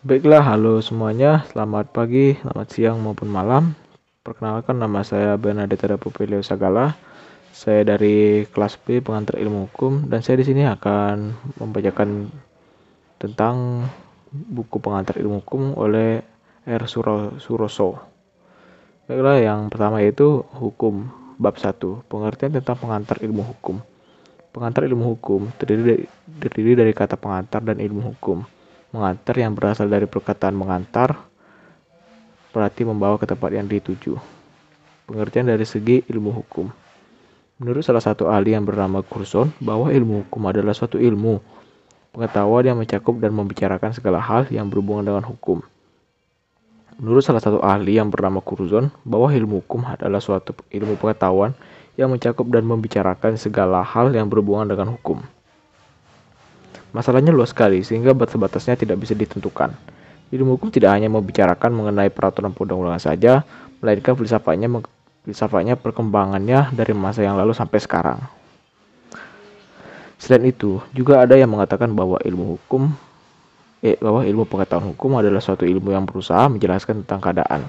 Baiklah, halo semuanya. Selamat pagi, selamat siang maupun malam. Perkenalkan, nama saya Bernadetta Pupilio Sagala. Saya dari kelas B pengantar ilmu hukum dan saya di sini akan membacakan tentang buku pengantar ilmu hukum oleh Suroso. Baiklah, yang pertama yaitu hukum bab 1, pengertian tentang pengantar ilmu hukum. Pengantar ilmu hukum terdiri dari kata pengantar dan ilmu hukum. Mengantar yang berasal dari perkataan mengantar berarti membawa ke tempat yang dituju. Pengertian dari segi ilmu hukum. Menurut salah satu ahli yang bernama Curzon, bahwa ilmu hukum adalah suatu ilmu pengetahuan yang mencakup dan membicarakan segala hal yang berhubungan dengan hukum. Menurut salah satu ahli yang bernama Curzon, bahwa ilmu hukum adalah suatu ilmu pengetahuan yang mencakup dan membicarakan segala hal yang berhubungan dengan hukum. Masalahnya luas sekali sehingga batas-batasnya tidak bisa ditentukan. Ilmu hukum tidak hanya membicarakan mengenai peraturan perundang-undangan saja, melainkan filsafatnya perkembangannya dari masa yang lalu sampai sekarang. Selain itu, juga ada yang mengatakan bahwa ilmu pengetahuan hukum adalah suatu ilmu yang berusaha menjelaskan tentang keadaan.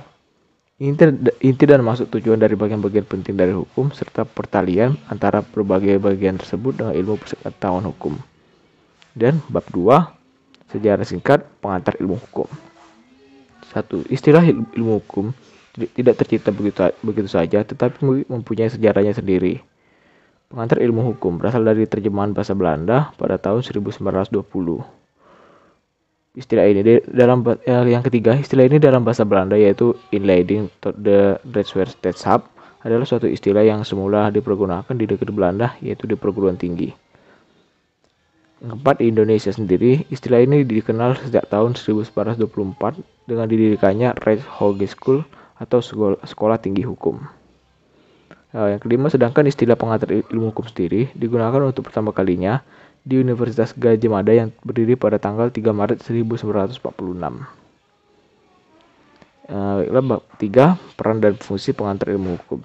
Inti dan maksud tujuan dari bagian-bagian penting dari hukum serta pertalian antara berbagai bagian tersebut dengan ilmu pengetahuan hukum. Dan bab 2, sejarah singkat pengantar ilmu hukum. 1. Istilah ilmu hukum tidak tercipta begitu saja, tetapi mempunyai sejarahnya sendiri. Pengantar ilmu hukum berasal dari terjemahan bahasa Belanda pada tahun 1920. Istilah ini dalam bahasa Belanda yaitu inleiding tot de Rijkswaterstaat adalah suatu istilah yang semula dipergunakan di negeri Belanda yaitu di perguruan tinggi. Yang keempat, di Indonesia sendiri, istilah ini dikenal sejak tahun 1924 dengan didirikannya Rijkshogeschool atau Sekolah Tinggi Hukum. Yang kelima, sedangkan istilah pengantar ilmu hukum sendiri digunakan untuk pertama kalinya di Universitas Gadjah Mada yang berdiri pada tanggal 3 Maret 1946. Bab 3, peran dan fungsi pengantar ilmu hukum.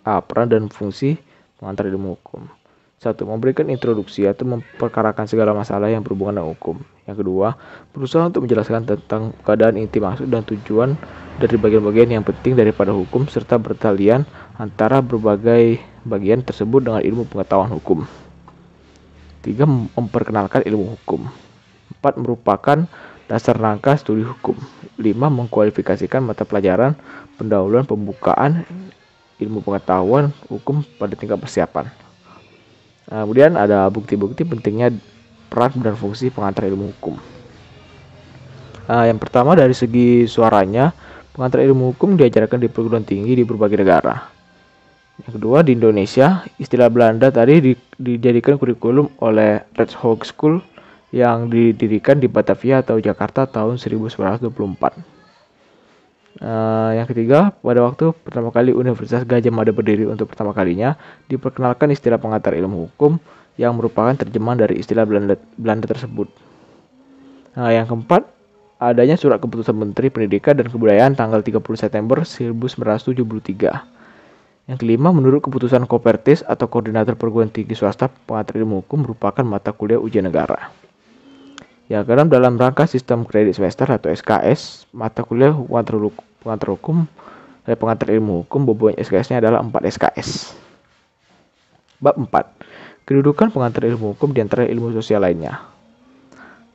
Peran dan fungsi pengantar ilmu hukum. 1. Memberikan introduksi atau memperkarakan segala masalah yang berhubungan dengan hukum. Yang kedua, berusaha untuk menjelaskan tentang keadaan inti maksud dan tujuan dari bagian-bagian yang penting daripada hukum serta bertalian antara berbagai bagian tersebut dengan ilmu pengetahuan hukum. 3. Memperkenalkan ilmu hukum. 4. Merupakan dasar rangka studi hukum. 5. Mengkualifikasikan mata pelajaran pendahuluan pembukaan ilmu pengetahuan hukum pada tingkat persiapan. Kemudian ada bukti-bukti pentingnya peran dan fungsi pengantar ilmu hukum. Yang pertama, dari segi suaranya, pengantar ilmu hukum diajarkan di perguruan tinggi di berbagai negara. Yang kedua, di Indonesia, istilah Belanda tadi dijadikan kurikulum oleh Rijkshogeschool yang didirikan di Batavia atau Jakarta tahun 1924. Yang ketiga, pada waktu pertama kali Universitas Gadjah Mada berdiri untuk pertama kalinya, diperkenalkan istilah pengantar ilmu hukum yang merupakan terjemahan dari istilah Belanda tersebut. Yang keempat, adanya surat keputusan Menteri Pendidikan dan Kebudayaan tanggal 30 September 1973. Yang kelima, menurut keputusan Kopertis atau Koordinator Perguruan Tinggi Swasta, pengantar ilmu hukum merupakan mata kuliah ujian negara. Yang keenam, dalam rangka sistem kredit semester atau SKS, mata kuliah pengantar ilmu hukum bobot SKS-nya adalah 4 SKS. Bab 4, kedudukan pengantar ilmu hukum di antara ilmu sosial lainnya.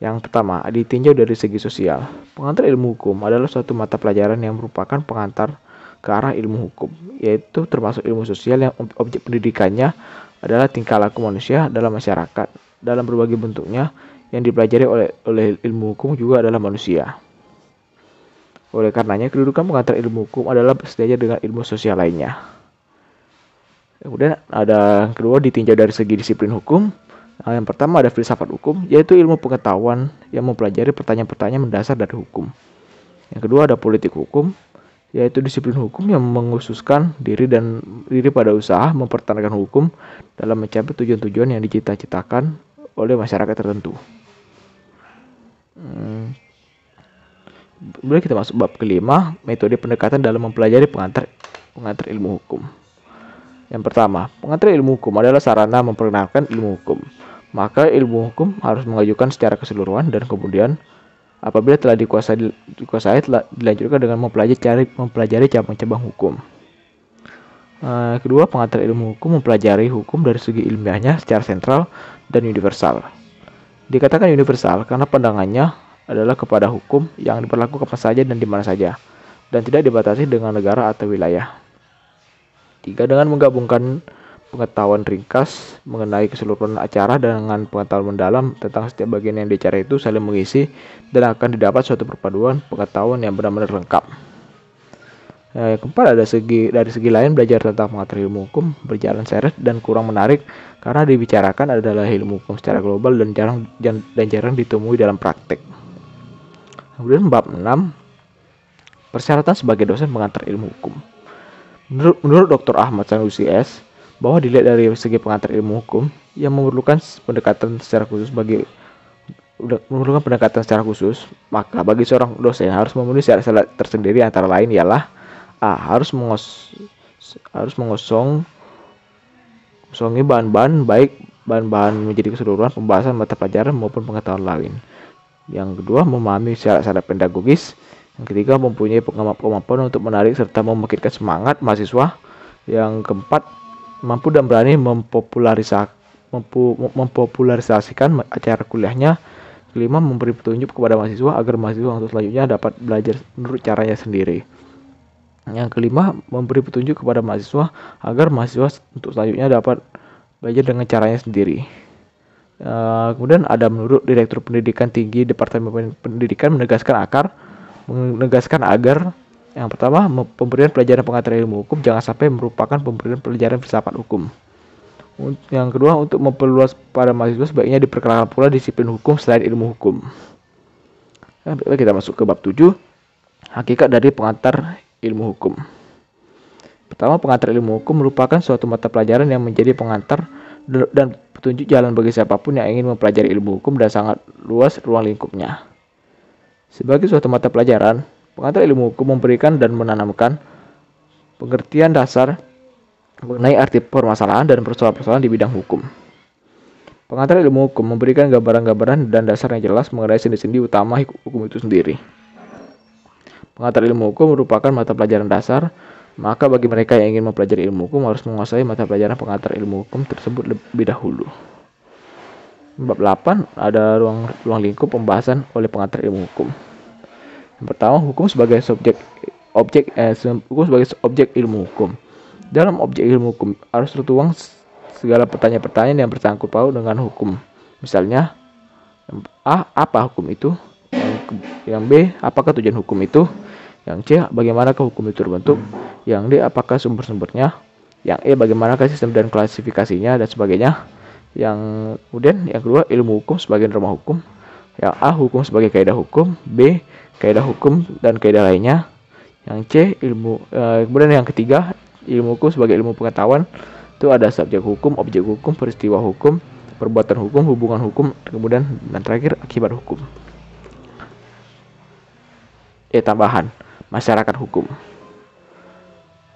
Yang pertama, ditinjau dari segi sosial. Pengantar ilmu hukum adalah suatu mata pelajaran yang merupakan pengantar ke arah ilmu hukum, yaitu termasuk ilmu sosial yang objek pendidikannya adalah tingkah laku manusia dalam masyarakat dalam berbagai bentuknya. Yang dipelajari oleh ilmu hukum juga adalah manusia. Oleh karenanya, kedudukan pengantar ilmu hukum adalah sejajar dengan ilmu sosial lainnya. Kemudian ada yang kedua, ditinjau dari segi disiplin hukum. Yang pertama ada filsafat hukum, yaitu ilmu pengetahuan yang mempelajari pertanyaan-pertanyaan mendasar dari hukum. Yang kedua ada politik hukum, yaitu disiplin hukum yang mengkhususkan diri pada usaha mempertahankan hukum dalam mencapai tujuan-tujuan yang dicita-citakan oleh masyarakat tertentu. Kemudian kita masuk bab kelima, metode pendekatan dalam mempelajari pengantar ilmu hukum. Yang pertama, pengantar ilmu hukum adalah sarana memperkenalkan ilmu hukum. Maka ilmu hukum harus mengajukan secara keseluruhan dan kemudian Apabila telah dikuasai telah dilanjutkan dengan mempelajari cabang-cabang hukum. Kedua, pengantar ilmu hukum mempelajari hukum dari segi ilmiahnya secara sentral dan universal. Dikatakan universal karena pandangannya adalah kepada hukum yang diberlakukan kapan saja dan di mana saja, dan tidak dibatasi dengan negara atau wilayah. Tiga, dengan menggabungkan pengetahuan ringkas mengenai keseluruhan acara dengan pengetahuan mendalam tentang setiap bagian yang diacara itu saling mengisi, dan akan didapat suatu perpaduan pengetahuan yang benar-benar lengkap. Yang keempat, dari segi lain, belajar tentang pengantar ilmu hukum berjalan seret dan kurang menarik karena dibicarakan adalah ilmu hukum secara global dan jarang ditemui dalam praktek. Kemudian bab 6, persyaratan sebagai dosen pengantar ilmu hukum. Menurut Dr. Ahmad Sanusi S, bahwa dilihat dari segi pengantar ilmu hukum yang memerlukan pendekatan secara khusus, maka bagi seorang dosen harus memenuhi syarat-syarat tersendiri, antara lain ialah A. Harus mengosongi bahan-bahan, baik bahan-bahan menjadi keseluruhan pembahasan mata pelajaran maupun pengetahuan lain. Yang kedua, memahami syarat-syarat pedagogis. Yang ketiga, mempunyai kemampuan untuk menarik serta membangkitkan semangat mahasiswa. Yang keempat, mampu dan berani mempopularisasikan acara kuliahnya. Kelima, memberi petunjuk kepada mahasiswa agar mahasiswa untuk selanjutnya dapat belajar menurut caranya sendiri. Yang kelima, memberi petunjuk kepada mahasiswa agar mahasiswa untuk selanjutnya dapat belajar dengan caranya sendiri. Kemudian ada menurut Direktur Pendidikan Tinggi Departemen Pendidikan menegaskan agar yang pertama, pemberian pelajaran pengantar ilmu hukum jangan sampai merupakan pemberian pelajaran filsafat hukum. Yang kedua, untuk memperluas pada mahasiswa sebaiknya diperkenalkan pula disiplin hukum selain ilmu hukum. Kita masuk ke bab 7, hakikat dari pengantar ilmu hukum. Pertama, pengantar ilmu hukum merupakan suatu mata pelajaran yang menjadi pengantar dan petunjuk jalan bagi siapapun yang ingin mempelajari ilmu hukum dan sangat luas ruang lingkupnya. Sebagai suatu mata pelajaran, pengantar ilmu hukum memberikan dan menanamkan pengertian dasar mengenai arti permasalahan dan persoalan-persoalan di bidang hukum. Pengantar ilmu hukum memberikan gambaran-gambaran dan dasar yang jelas mengenai sendi-sendi utama hukum itu sendiri. Pengantar ilmu hukum merupakan mata pelajaran dasar, maka bagi mereka yang ingin mempelajari ilmu hukum harus menguasai mata pelajaran pengantar ilmu hukum tersebut lebih dahulu. Bab 8, ada ruang lingkup pembahasan oleh pengantar ilmu hukum. Yang pertama, hukum sebagai objek ilmu hukum. Dalam objek ilmu hukum harus tertuang segala pertanyaan-pertanyaan yang bersangkut paut dengan hukum. Misalnya, A. Apa hukum itu? Yang B. Apakah tujuan hukum itu? Yang C. Bagaimanakah hukum itu terbentuk? Yang D. Apakah sumber-sumbernya? Yang E. Bagaimanakah sistem dan klasifikasinya dan sebagainya? Kemudian yang kedua, ilmu hukum sebagai norma hukum. Yang A. Hukum sebagai kaidah hukum. B. Kaidah hukum dan kaidah lainnya. Yang C. Kemudian yang ketiga, ilmu hukum sebagai ilmu pengetahuan. Itu ada subjek hukum, objek hukum, peristiwa hukum, perbuatan hukum, hubungan hukum, kemudian dan terakhir akibat hukum. Tambahan, masyarakat hukum.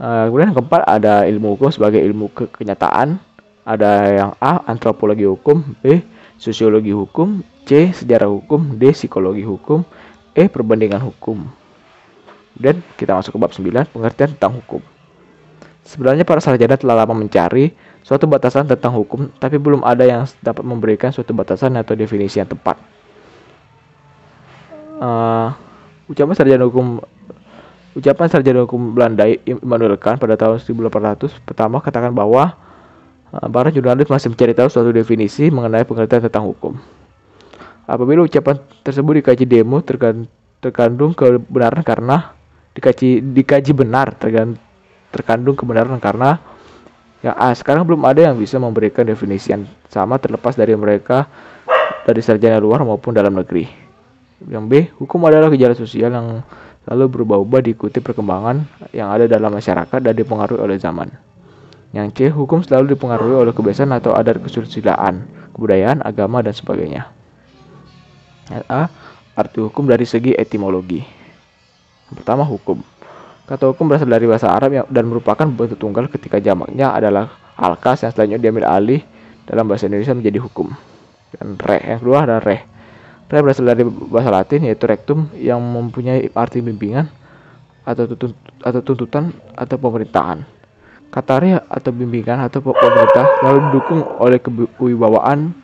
Kemudian yang keempat, ada ilmu hukum sebagai ilmu kenyataan. Ada yang A. Antropologi hukum. B. Sosiologi hukum. C. Sejarah hukum. D. Psikologi hukum. E. Perbandingan hukum. Dan kita masuk ke bab 9, pengertian tentang hukum. Sebenarnya para sarjana telah lama mencari suatu batasan tentang hukum, tapi belum ada yang dapat memberikan suatu batasan atau definisi yang tepat. Ucapan sarjana hukum Belanda Immanuel Kant pada tahun 1800 pertama katakan bahwa para jurnalis masih mencari tahu suatu definisi mengenai pengertian tentang hukum. Apabila ucapan tersebut dikaji terkandung kebenaran karena terkandung kebenaran karena yang A. Sekarang belum ada yang bisa memberikan definisi yang sama terlepas dari mereka dari sarjana luar maupun dalam negeri. Yang B. Hukum adalah gejala sosial yang selalu berubah-ubah diikuti perkembangan yang ada dalam masyarakat dan dipengaruhi oleh zaman. Yang C. Hukum selalu dipengaruhi oleh kebiasaan atau adat kesusilaan, kebudayaan, agama, dan sebagainya. Yang A. Arti hukum dari segi etimologi. Yang pertama, hukum. Kata hukum berasal dari bahasa Arab dan merupakan bentuk tunggal ketika jamaknya adalah alkas yang selanjutnya diambil alih dalam bahasa Indonesia menjadi hukum. Dan yang kedua adalah reh. Re berasal dari bahasa Latin yaitu rectum yang mempunyai arti bimbingan atau tuntutan atau pemerintahan. Kata re atau bimbingan atau pemerintah lalu didukung oleh kewibawaan.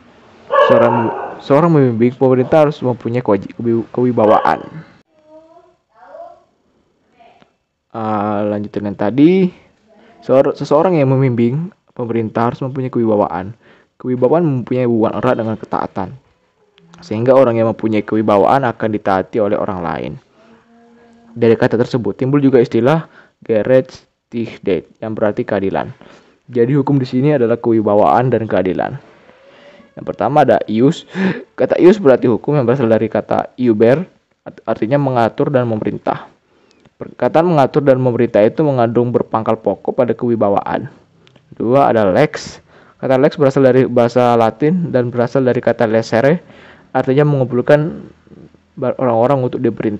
Seorang membimbing pemerintah harus mempunyai kewibawaan. Lanjutin yang tadi, seseorang yang membimbing pemerintah harus mempunyai kewibawaan. Kewibawaan mempunyai hubungan erat dengan ketaatan, sehingga orang yang mempunyai kewibawaan akan ditaati oleh orang lain. Dari kata tersebut timbul juga istilah gerechtigkeit yang berarti keadilan. Jadi hukum di sini adalah kewibawaan dan keadilan. Yang pertama ada ius. Kata ius berarti hukum yang berasal dari kata iuber, artinya mengatur dan memerintah. Perkataan mengatur dan memerintah itu mengandung berpangkal pokok pada kewibawaan. Dua ada lex. Kata lex berasal dari bahasa Latin dan berasal dari kata lesere, artinya mengumpulkan orang-orang untuk diberi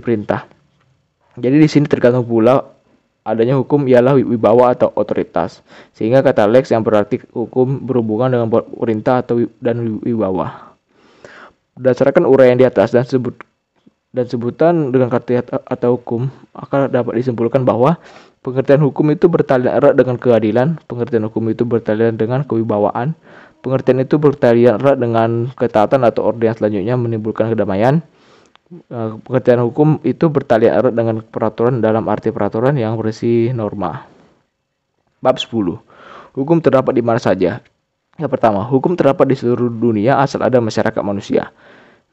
perintah. Jadi di sini tergantung pula adanya hukum ialah wibawa atau otoritas. Sehingga kata lex yang berarti hukum berhubungan dengan perintah dan wibawa. Berdasarkan uraian di atas dan sebutan dengan kata atau hukum, akan dapat disimpulkan bahwa pengertian hukum itu bertalian erat dengan keadilan, pengertian hukum itu bertalian dengan kewibawaan, pengertian itu bertalian erat dengan ketaatan atau orde yang selanjutnya menimbulkan kedamaian. Pengertian hukum itu bertalian erat dengan peraturan dalam arti peraturan yang berisi norma. Bab 10. Hukum terdapat di mana saja. Yang pertama, hukum terdapat di seluruh dunia asal ada masyarakat manusia.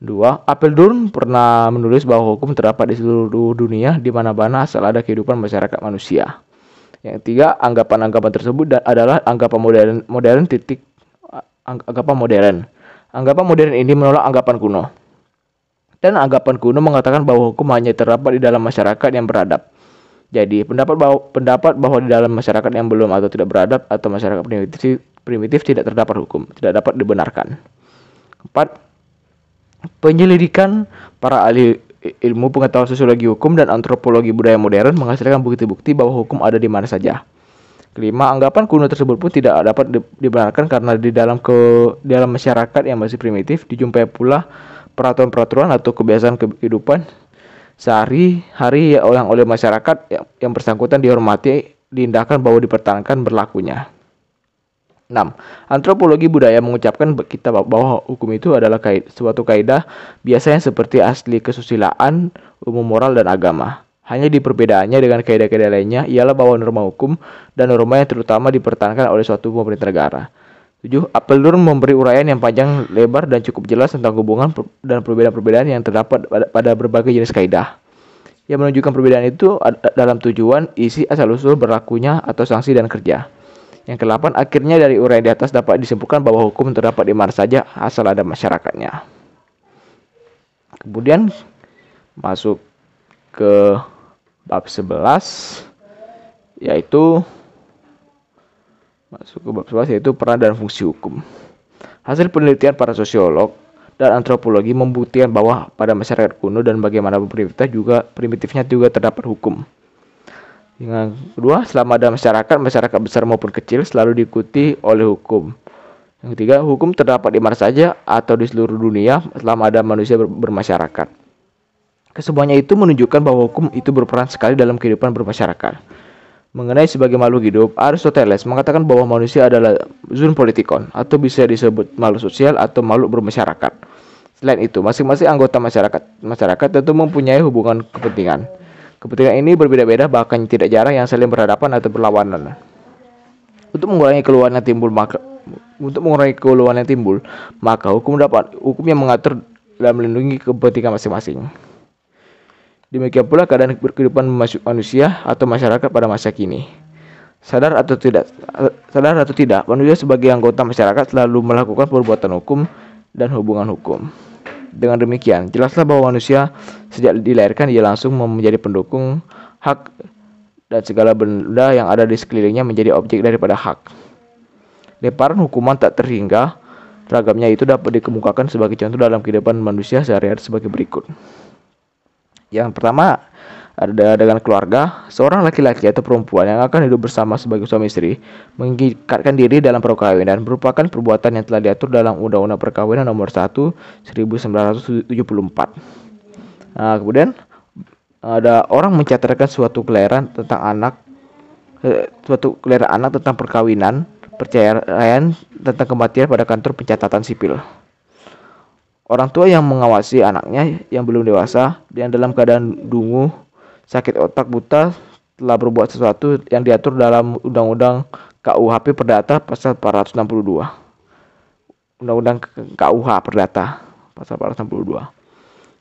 2. Apeldoorn pernah menulis bahwa hukum terdapat di seluruh dunia di mana-mana asal ada kehidupan masyarakat manusia. Yang 3. Anggapan-anggapan tersebut adalah anggapan modern. Anggapan modern ini menolak anggapan kuno. Dan anggapan kuno mengatakan bahwa hukum hanya terdapat di dalam masyarakat yang beradab. Jadi, pendapat bahwa di dalam masyarakat yang belum atau tidak beradab atau masyarakat primitif tidak terdapat hukum, tidak dapat dibenarkan. 4. Penyelidikan para ahli ilmu pengetahuan sosiologi hukum dan antropologi budaya modern menghasilkan bukti-bukti bahwa hukum ada di mana saja. 5. Anggapan kuno tersebut pun tidak dapat dibenarkan karena di dalam masyarakat yang masih primitif dijumpai pula peraturan-peraturan atau kebiasaan kehidupan sehari-hari yang oleh masyarakat yang bersangkutan dihormati, diindahkan bahwa dipertahankan berlakunya. 6. Antropologi budaya mengucapkan kita bahwa hukum itu adalah suatu kaidah biasanya seperti asli kesusilaan, umum moral dan agama. Hanya di perbedaannya dengan kaidah-kaidah lainnya ialah bahwa norma hukum dan norma yang terutama dipertahankan oleh suatu pemerintah negara. 7. Apeldoorn memberi uraian yang panjang lebar dan cukup jelas tentang hubungan dan perbedaan-perbedaan yang terdapat pada berbagai jenis kaidah. Yang menunjukkan perbedaan itu dalam tujuan, isi, asal-usul, berlakunya atau sanksi dan kerja. Yang ke-8, akhirnya dari uraian di atas dapat disimpulkan bahwa hukum terdapat di mana saja asal ada masyarakatnya. Kemudian masuk ke bab 11 yaitu peran dan fungsi hukum. Hasil penelitian para sosiolog dan antropologi membuktikan bahwa pada masyarakat kuno dan bagaimana primitifnya juga terdapat hukum. Yang kedua, selama ada masyarakat besar maupun kecil selalu diikuti oleh hukum. Yang ketiga, hukum terdapat di mana saja atau di seluruh dunia selama ada manusia bermasyarakat. Kesemuanya itu menunjukkan bahwa hukum itu berperan sekali dalam kehidupan bermasyarakat. Mengenai sebagai makhluk hidup, Aristoteles mengatakan bahwa manusia adalah zoon politikon atau bisa disebut makhluk sosial atau makhluk bermasyarakat. Selain itu, masing-masing anggota masyarakat tentu mempunyai hubungan kepentingan. Kepentingan ini berbeda-beda, bahkan tidak jarang yang saling berhadapan atau berlawanan. Untuk mengurangi keluhan yang timbul, maka hukum yang mengatur dan melindungi kepentingan masing-masing. Demikian pula keadaan kehidupan manusia atau masyarakat pada masa kini. Sadar atau tidak, manusia sebagai anggota masyarakat selalu melakukan perbuatan hukum dan hubungan hukum. Dengan demikian, jelaslah bahwa manusia sejak dilahirkan ia langsung menjadi pendukung hak dan segala benda yang ada di sekelilingnya menjadi objek daripada hak. Lemparan hukuman tak terhingga ragamnya itu dapat dikemukakan sebagai contoh dalam kehidupan manusia sehari-hari sebagai berikut. Yang pertama ada dengan keluarga. Seorang laki-laki atau perempuan yang akan hidup bersama sebagai suami istri mengikatkan diri dalam perkawinan merupakan perbuatan yang telah diatur dalam Undang-Undang Perkawinan Nomor 1 1974. Nah, kemudian ada orang mencatatkan suatu kelahiran anak tentang perkawinan, perceraian, tentang kematian pada kantor pencatatan sipil. Orang tua yang mengawasi anaknya yang belum dewasa yang dalam keadaan dungu, sakit otak, buta telah berbuat sesuatu yang diatur dalam Undang-Undang KUHP Perdata pasal 462. Undang-Undang KUH Perdata pasal 462.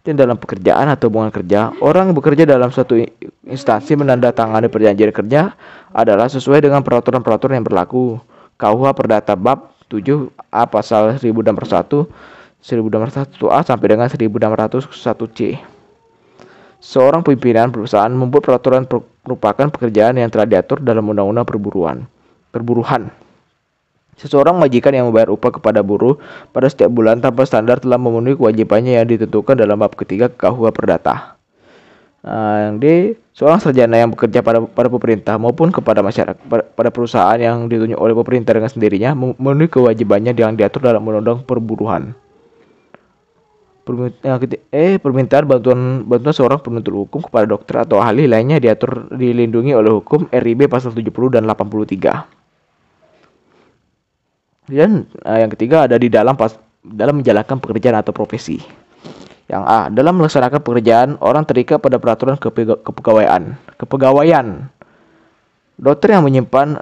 Dan dalam pekerjaan atau hubungan kerja, orang yang bekerja dalam suatu instansi menandatangani perjanjian kerja adalah sesuai dengan peraturan-peraturan yang berlaku. KUH Perdata bab 7A pasal 1601, 1601A sampai dengan 1601C. Seorang pimpinan perusahaan membuat peraturan merupakan pekerjaan yang telah diatur dalam Undang-Undang Perburuhan. Seseorang majikan yang membayar upah kepada buruh pada setiap bulan tanpa standar telah memenuhi kewajibannya yang ditentukan dalam bab ketiga KUH Perdata. Yang D, seorang sarjana yang bekerja pada pemerintah maupun kepada masyarakat pada perusahaan yang ditunjuk oleh pemerintah dengan sendirinya memenuhi kewajibannya yang diatur dalam Undang-Undang Perburuhan. Permintaan bantuan seorang penuntut hukum kepada dokter atau ahli lainnya dilindungi oleh hukum RIB pasal 70 dan 83. Dan yang ketiga ada di dalam menjalankan pekerjaan atau profesi. Yang A, dalam melaksanakan pekerjaan orang terikat pada peraturan kepegawaian. Dokter yang menyimpan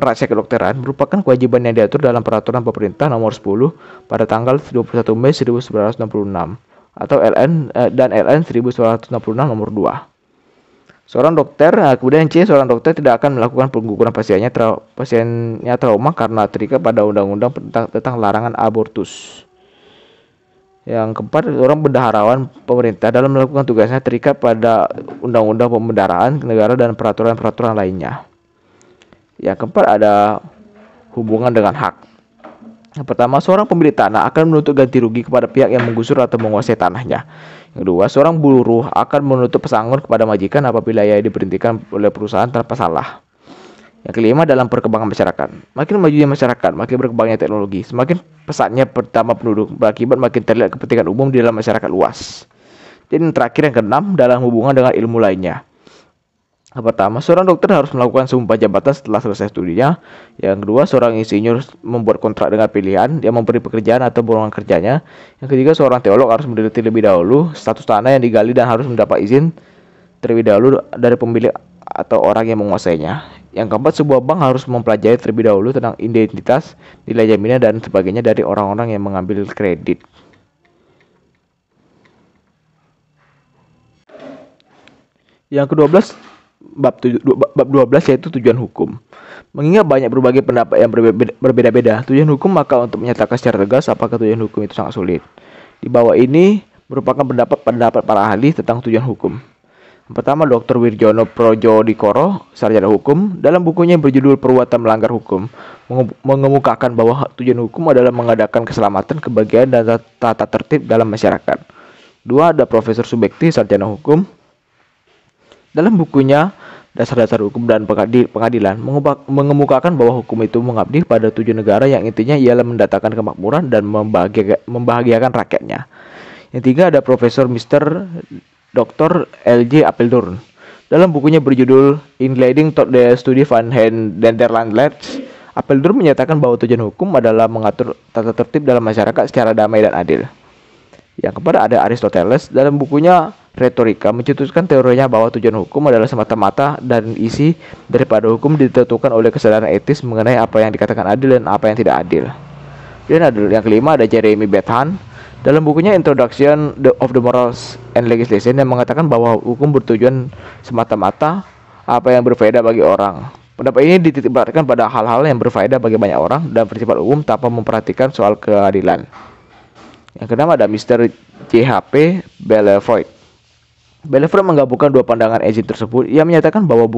rahasia kedokteran merupakan kewajiban yang diatur dalam peraturan pemerintah nomor 10 pada tanggal 21 Mei 1966 atau LN 1966 nomor 2. Seorang dokter tidak akan melakukan pengguguran pasiennya trauma karena terikat pada undang-undang tentang larangan abortus. Yang keempat, seorang bendaharawan pemerintah dalam melakukan tugasnya terikat pada undang-undang pembendaharaan negara dan peraturan-peraturan lainnya. Yang keempat ada hubungan dengan hak. Yang pertama, seorang pemilik tanah akan menuntut ganti rugi kepada pihak yang menggusur atau menguasai tanahnya. Yang kedua, seorang buruh akan menuntut pesangon kepada majikan apabila ia diberhentikan oleh perusahaan tanpa salah. Yang kelima, dalam perkembangan masyarakat. Makin majunya masyarakat, makin berkembangnya teknologi, semakin pesatnya bertambah penduduk, berakibat makin terlihat kepentingan umum di dalam masyarakat luas. Dan yang terakhir, yang keenam, dalam hubungan dengan ilmu lainnya. Yang pertama, seorang dokter harus melakukan sumpah jabatan setelah selesai studinya. Yang kedua, seorang insinyur membuat kontrak dengan pilihan yang memberi pekerjaan atau borongan kerjanya. Yang ketiga, seorang teolog harus meneliti lebih dahulu status tanah yang digali dan harus mendapat izin terlebih dahulu dari pemilik atau orang yang menguasainya. Yang keempat, sebuah bank harus mempelajari terlebih dahulu tentang identitas, nilai jaminan, dan sebagainya dari orang-orang yang mengambil kredit. Yang ke-12, bab 12 yaitu tujuan hukum. Mengingat banyak berbagai pendapat yang berbeda-beda, tujuan hukum maka untuk menyatakan secara tegas apakah tujuan hukum itu sangat sulit. Di bawah ini merupakan pendapat para ahli tentang tujuan hukum. Yang pertama, Dr. Wirjono Projodikoro, sarjana hukum, dalam bukunya yang berjudul Perbuatan Melanggar Hukum, mengemukakan bahwa tujuan hukum adalah mengadakan keselamatan, kebahagiaan, dan tata tertib dalam masyarakat. Dua, ada Profesor Subekti, sarjana hukum, dalam bukunya Dasar-Dasar Hukum dan Pengadilan, mengemukakan bahwa hukum itu mengabdi pada tujuan negara yang intinya ialah mendatangkan kemakmuran dan membahagiakan rakyatnya. Yang tiga, ada Profesor Mr. Dr. L.J. Apeldoorn. Dalam bukunya berjudul In Leading Toward the Study van Nederlandse, Apeldoorn menyatakan bahwa tujuan hukum adalah mengatur tata tertib dalam masyarakat secara damai dan adil. Yang keempat, ada Aristoteles. Dalam bukunya Retorika mencetuskan teorinya bahwa tujuan hukum adalah semata-mata dan isi daripada hukum ditentukan oleh kesadaran etis mengenai apa yang dikatakan adil dan apa yang tidak adil. Dan yang kelima, ada Jeremy Bentham. Dalam bukunya Introduction of the Morals and Legislation yang mengatakan bahwa hukum bertujuan semata-mata apa yang berfaedah bagi orang. Pendapat ini dititikberatkan pada hal-hal yang berfaedah bagi banyak orang dan bersifat umum tanpa memperhatikan soal keadilan. Yang keenam, ada Mr. J.H.P. Bellevoet. Bellevoet menggabungkan dua pandangan enzim tersebut. Ia menyatakan bahwa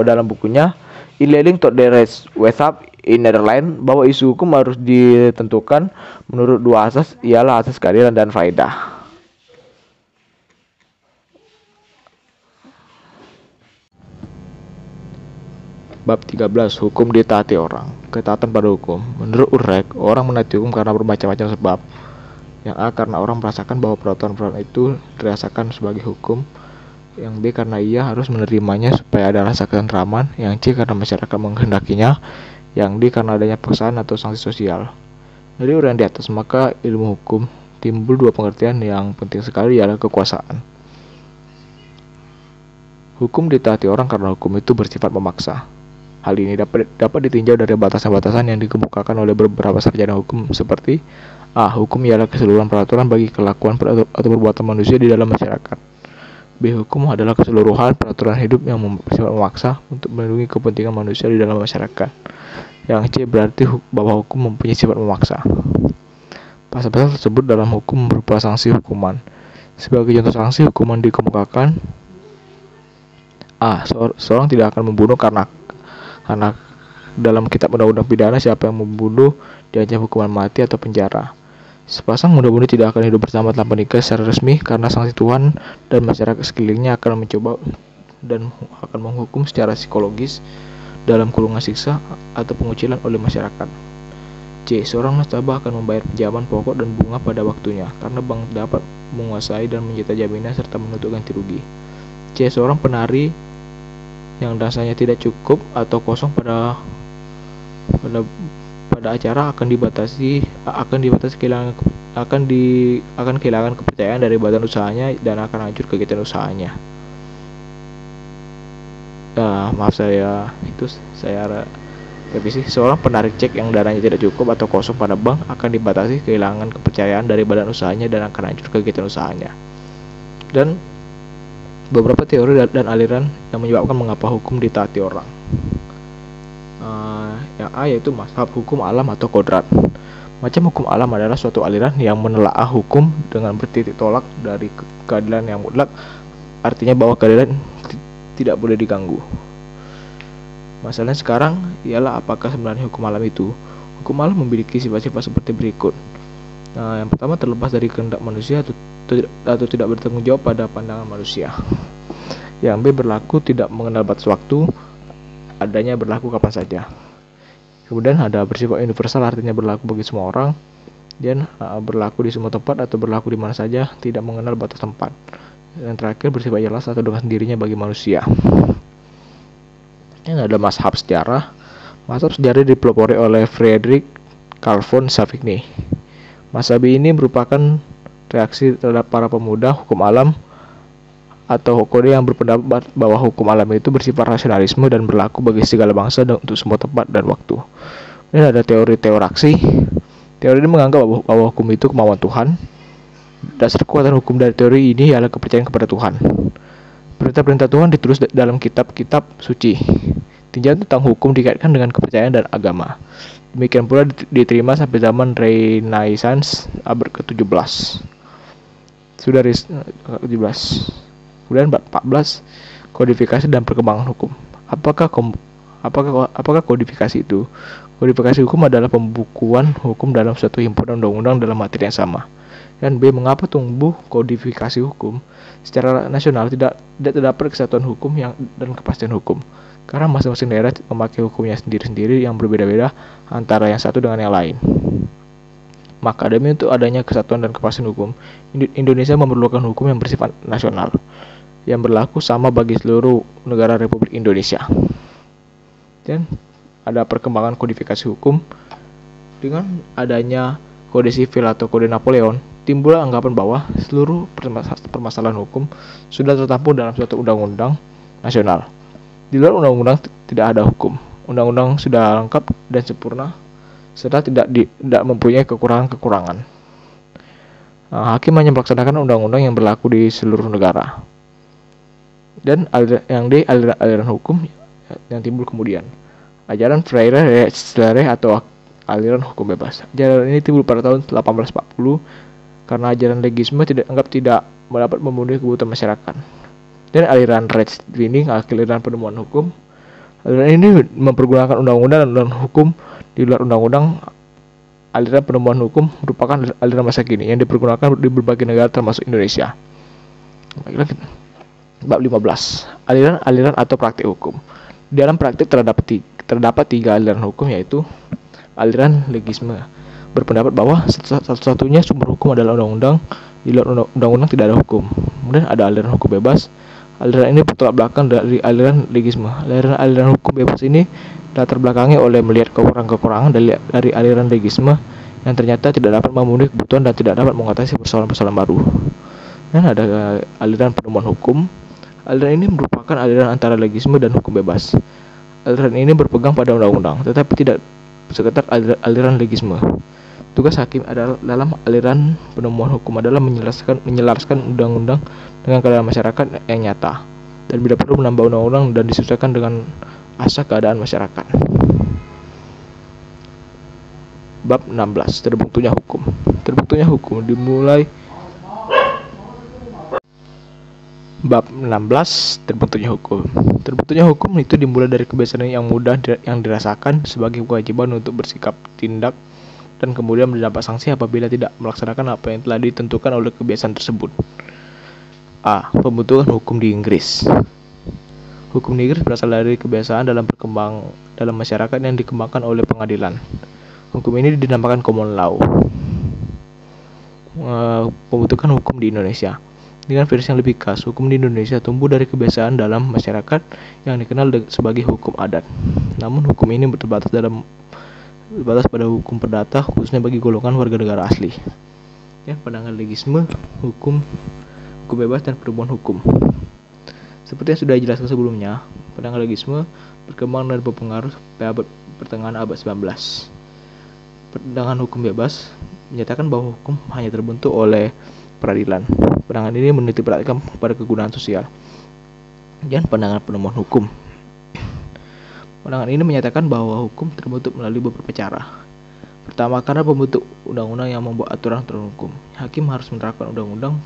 dalam bukunya In Leading Toward the Rechtswetenschap in Nederland, bahwa isu hukum harus ditentukan menurut dua asas, ialah asas keadilan dan faedah. Bab 13. Hukum ditaati orang. Ketaatan pada hukum. Menurut Urek, orang menaati hukum karena bermacam-macam sebab. Yang A. Karena orang merasakan bahwa peraturan-peraturan itu dirasakan sebagai hukum. Yang B. Karena ia harus menerimanya supaya ada rasa ketentraman. Yang C. Karena masyarakat menghendakinya. Yang D. Karena adanya paksaan atau sanksi sosial. Dari uraian di atas, maka ilmu hukum timbul dua pengertian yang penting sekali, yaitu kekuasaan. Hukum ditaati orang karena hukum itu bersifat memaksa. Hal ini dapat ditinjau dari batasan-batasan yang dikemukakan oleh beberapa sarjana hukum seperti A. Hukum ialah keseluruhan peraturan bagi kelakuan atau perbuatan manusia di dalam masyarakat. B. Hukum adalah keseluruhan peraturan hidup yang bersifat memaksa untuk melindungi kepentingan manusia di dalam masyarakat. Yang C. Berarti bahwa hukum mempunyai sifat memaksa. Pasal-pasal tersebut dalam hukum berupa sanksi hukuman. Sebagai contoh sanksi hukuman dikemukakan A. Seorang tidak akan membunuh karena dalam kitab undang-undang pidana siapa yang membunuh diancam hukuman mati atau penjara. Sepasang muda-mudi tidak akan hidup bersama tanpa nikah secara resmi karena sanksi Tuhan dan masyarakat sekelilingnya akan mencoba dan akan menghukum secara psikologis dalam kurungan siksa atau pengucilan oleh masyarakat. C. Seorang nasabah akan membayar pinjaman pokok dan bunga pada waktunya karena bank dapat menguasai dan menyita jaminan serta menuntut ganti rugi. C. Seorang penari yang dasarnya tidak cukup atau kosong pada acara akan kehilangan kepercayaan dari badan usahanya dan akan hancur kegiatan usahanya. Saya revisi. Seorang penarik cek yang dananya tidak cukup atau kosong pada bank akan dibatasi kehilangan kepercayaan dari badan usahanya dan akan hancur kegiatan usahanya. Dan beberapa teori dan aliran yang menyebabkan mengapa hukum ditaati orang. Yang A yaitu mazhab hukum alam atau kodrat. Macam hukum alam adalah suatu aliran yang menelaah hukum dengan bertitik tolak dari keadilan yang mutlak, artinya bahwa keadilan tidak boleh diganggu. Masalahnya sekarang ialah apakah sebenarnya hukum alam itu? Hukum alam memiliki sifat-sifat seperti berikut. Yang pertama, terlepas dari kehendak manusia atau tidak bertanggung jawab pada pandangan manusia. Yang B, berlaku tidak mengenal batas waktu, adanya berlaku kapan saja. Kemudian ada bersifat universal, artinya berlaku bagi semua orang, dan berlaku di semua tempat atau berlaku di mana saja, tidak mengenal batas tempat. Dan terakhir, bersifat jelas atau dengan sendirinya bagi manusia. Yang ada mazhab sejarah. Mazhab sejarah dipelopori oleh Friedrich Carl von Savigny. Mazhab ini merupakan reaksi terhadap para pemuda hukum alam atau Hokode yang berpendapat bahwa hukum alam itu bersifat rasionalisme dan berlaku bagi segala bangsa dan untuk semua tempat dan waktu. Dan ada teori teoraksi. Teori ini menganggap bahwa hukum itu kemauan Tuhan. Dasar kekuatan hukum dari teori ini adalah kepercayaan kepada Tuhan. Perintah-perintah Tuhan ditulis dalam kitab-kitab suci. Tinjauan tentang hukum dikaitkan dengan kepercayaan dan agama. Demikian pula diterima sampai zaman Renaissance abad ke-17. Sudah ke-17. Kemudian bab 14, kodifikasi dan perkembangan hukum. Apakah kodifikasi itu? Kodifikasi hukum adalah pembukuan hukum dalam suatu himpunan undang-undang dalam materi yang sama. Dan B, mengapa tumbuh kodifikasi hukum? Secara nasional tidak terdapat kesatuan hukum dan kepastian hukum. Karena masing-masing daerah memakai hukumnya sendiri-sendiri yang berbeda-beda antara yang satu dengan yang lain. Maka demi untuk adanya kesatuan dan kepastian hukum, Indonesia memerlukan hukum yang bersifat nasional, yang berlaku sama bagi seluruh negara Republik Indonesia. Dan ada perkembangan kodifikasi hukum. Dengan adanya kode sivil atau kode Napoleon, timbul anggapan bahwa seluruh permasalahan hukum sudah tertampung dalam suatu undang-undang nasional. Di luar undang-undang tidak ada hukum. Undang-undang sudah lengkap dan sempurna serta tidak mempunyai kekurangan-kekurangan. Hakim hanya melaksanakan undang-undang yang berlaku di seluruh negara. Dan yang D, aliran hukum yang timbul kemudian. Ajaran Freire atau aliran hukum bebas. Ajaran ini timbul pada tahun 1840 karena ajaran legisme tidak dapat memenuhi kebutuhan masyarakat. Dan aliran Rechtswinning, aliran penemuan hukum. Aliran ini mempergunakan undang-undang dan hukum di luar undang-undang. Aliran penemuan hukum merupakan aliran masa kini yang dipergunakan di berbagai negara termasuk Indonesia. Baiklah, bab 15, aliran atau praktik hukum. Di dalam praktik terdapat tiga aliran hukum, yaitu aliran legisme, berpendapat bahwa satu-satunya sumber hukum adalah undang-undang, di luar undang-undang tidak ada hukum. Kemudian ada aliran hukum bebas. Aliran ini bertolak belakang dari aliran legisme. Aliran hukum bebas ini latar belakangi oleh melihat kekurangan-kekurangan dari aliran legisme yang ternyata tidak dapat memenuhi kebutuhan dan tidak dapat mengatasi persoalan-persoalan baru. Dan ada aliran penemuan hukum. Aliran ini merupakan aliran antara legisme dan hukum bebas. Aliran ini berpegang pada undang-undang, tetapi tidak seketat aliran legisme. Tugas hakim adalah dalam aliran penemuan hukum adalah menyelaraskan undang-undang dengan keadaan masyarakat yang nyata, dan bila perlu menambah undang-undang dan disesuaikan dengan asas keadaan masyarakat. Bab 16. Terbentuknya hukum. Terbentuknya hukum dimulai. Bab 16. Terbentuknya hukum. Terbentuknya hukum itu dimulai dari kebiasaan yang mudah yang dirasakan sebagai kewajiban untuk bersikap tindak, dan kemudian mendapat sanksi apabila tidak melaksanakan apa yang telah ditentukan oleh kebiasaan tersebut. A. Pembentukan hukum di Inggris. Hukum di Inggris berasal dari kebiasaan dalam masyarakat yang dikembangkan oleh pengadilan. Hukum ini dinamakan common law. Pembentukan hukum di Indonesia. Dengan versi yang lebih khas, hukum di Indonesia tumbuh dari kebiasaan dalam masyarakat yang dikenal sebagai hukum adat. Namun hukum ini terbatas pada hukum perdata, khususnya bagi golongan warga negara asli. Ya, pandangan legisme, hukum bebas, dan perubahan hukum. Seperti yang sudah dijelaskan sebelumnya, pandangan legisme berkembang dan berpengaruh pada abad pertengahan abad 19. Pandangan hukum bebas menyatakan bahwa hukum hanya terbentuk oleh peradilan. Pandangan ini menitik beratkan pada kegunaan sosial. Dan pandangan penemuan hukum. Pandangan ini menyatakan bahwa hukum terbentuk melalui beberapa cara. Pertama, karena pembentuk undang-undang yang membuat aturan-aturan hukum. Hakim harus menerapkan undang-undang.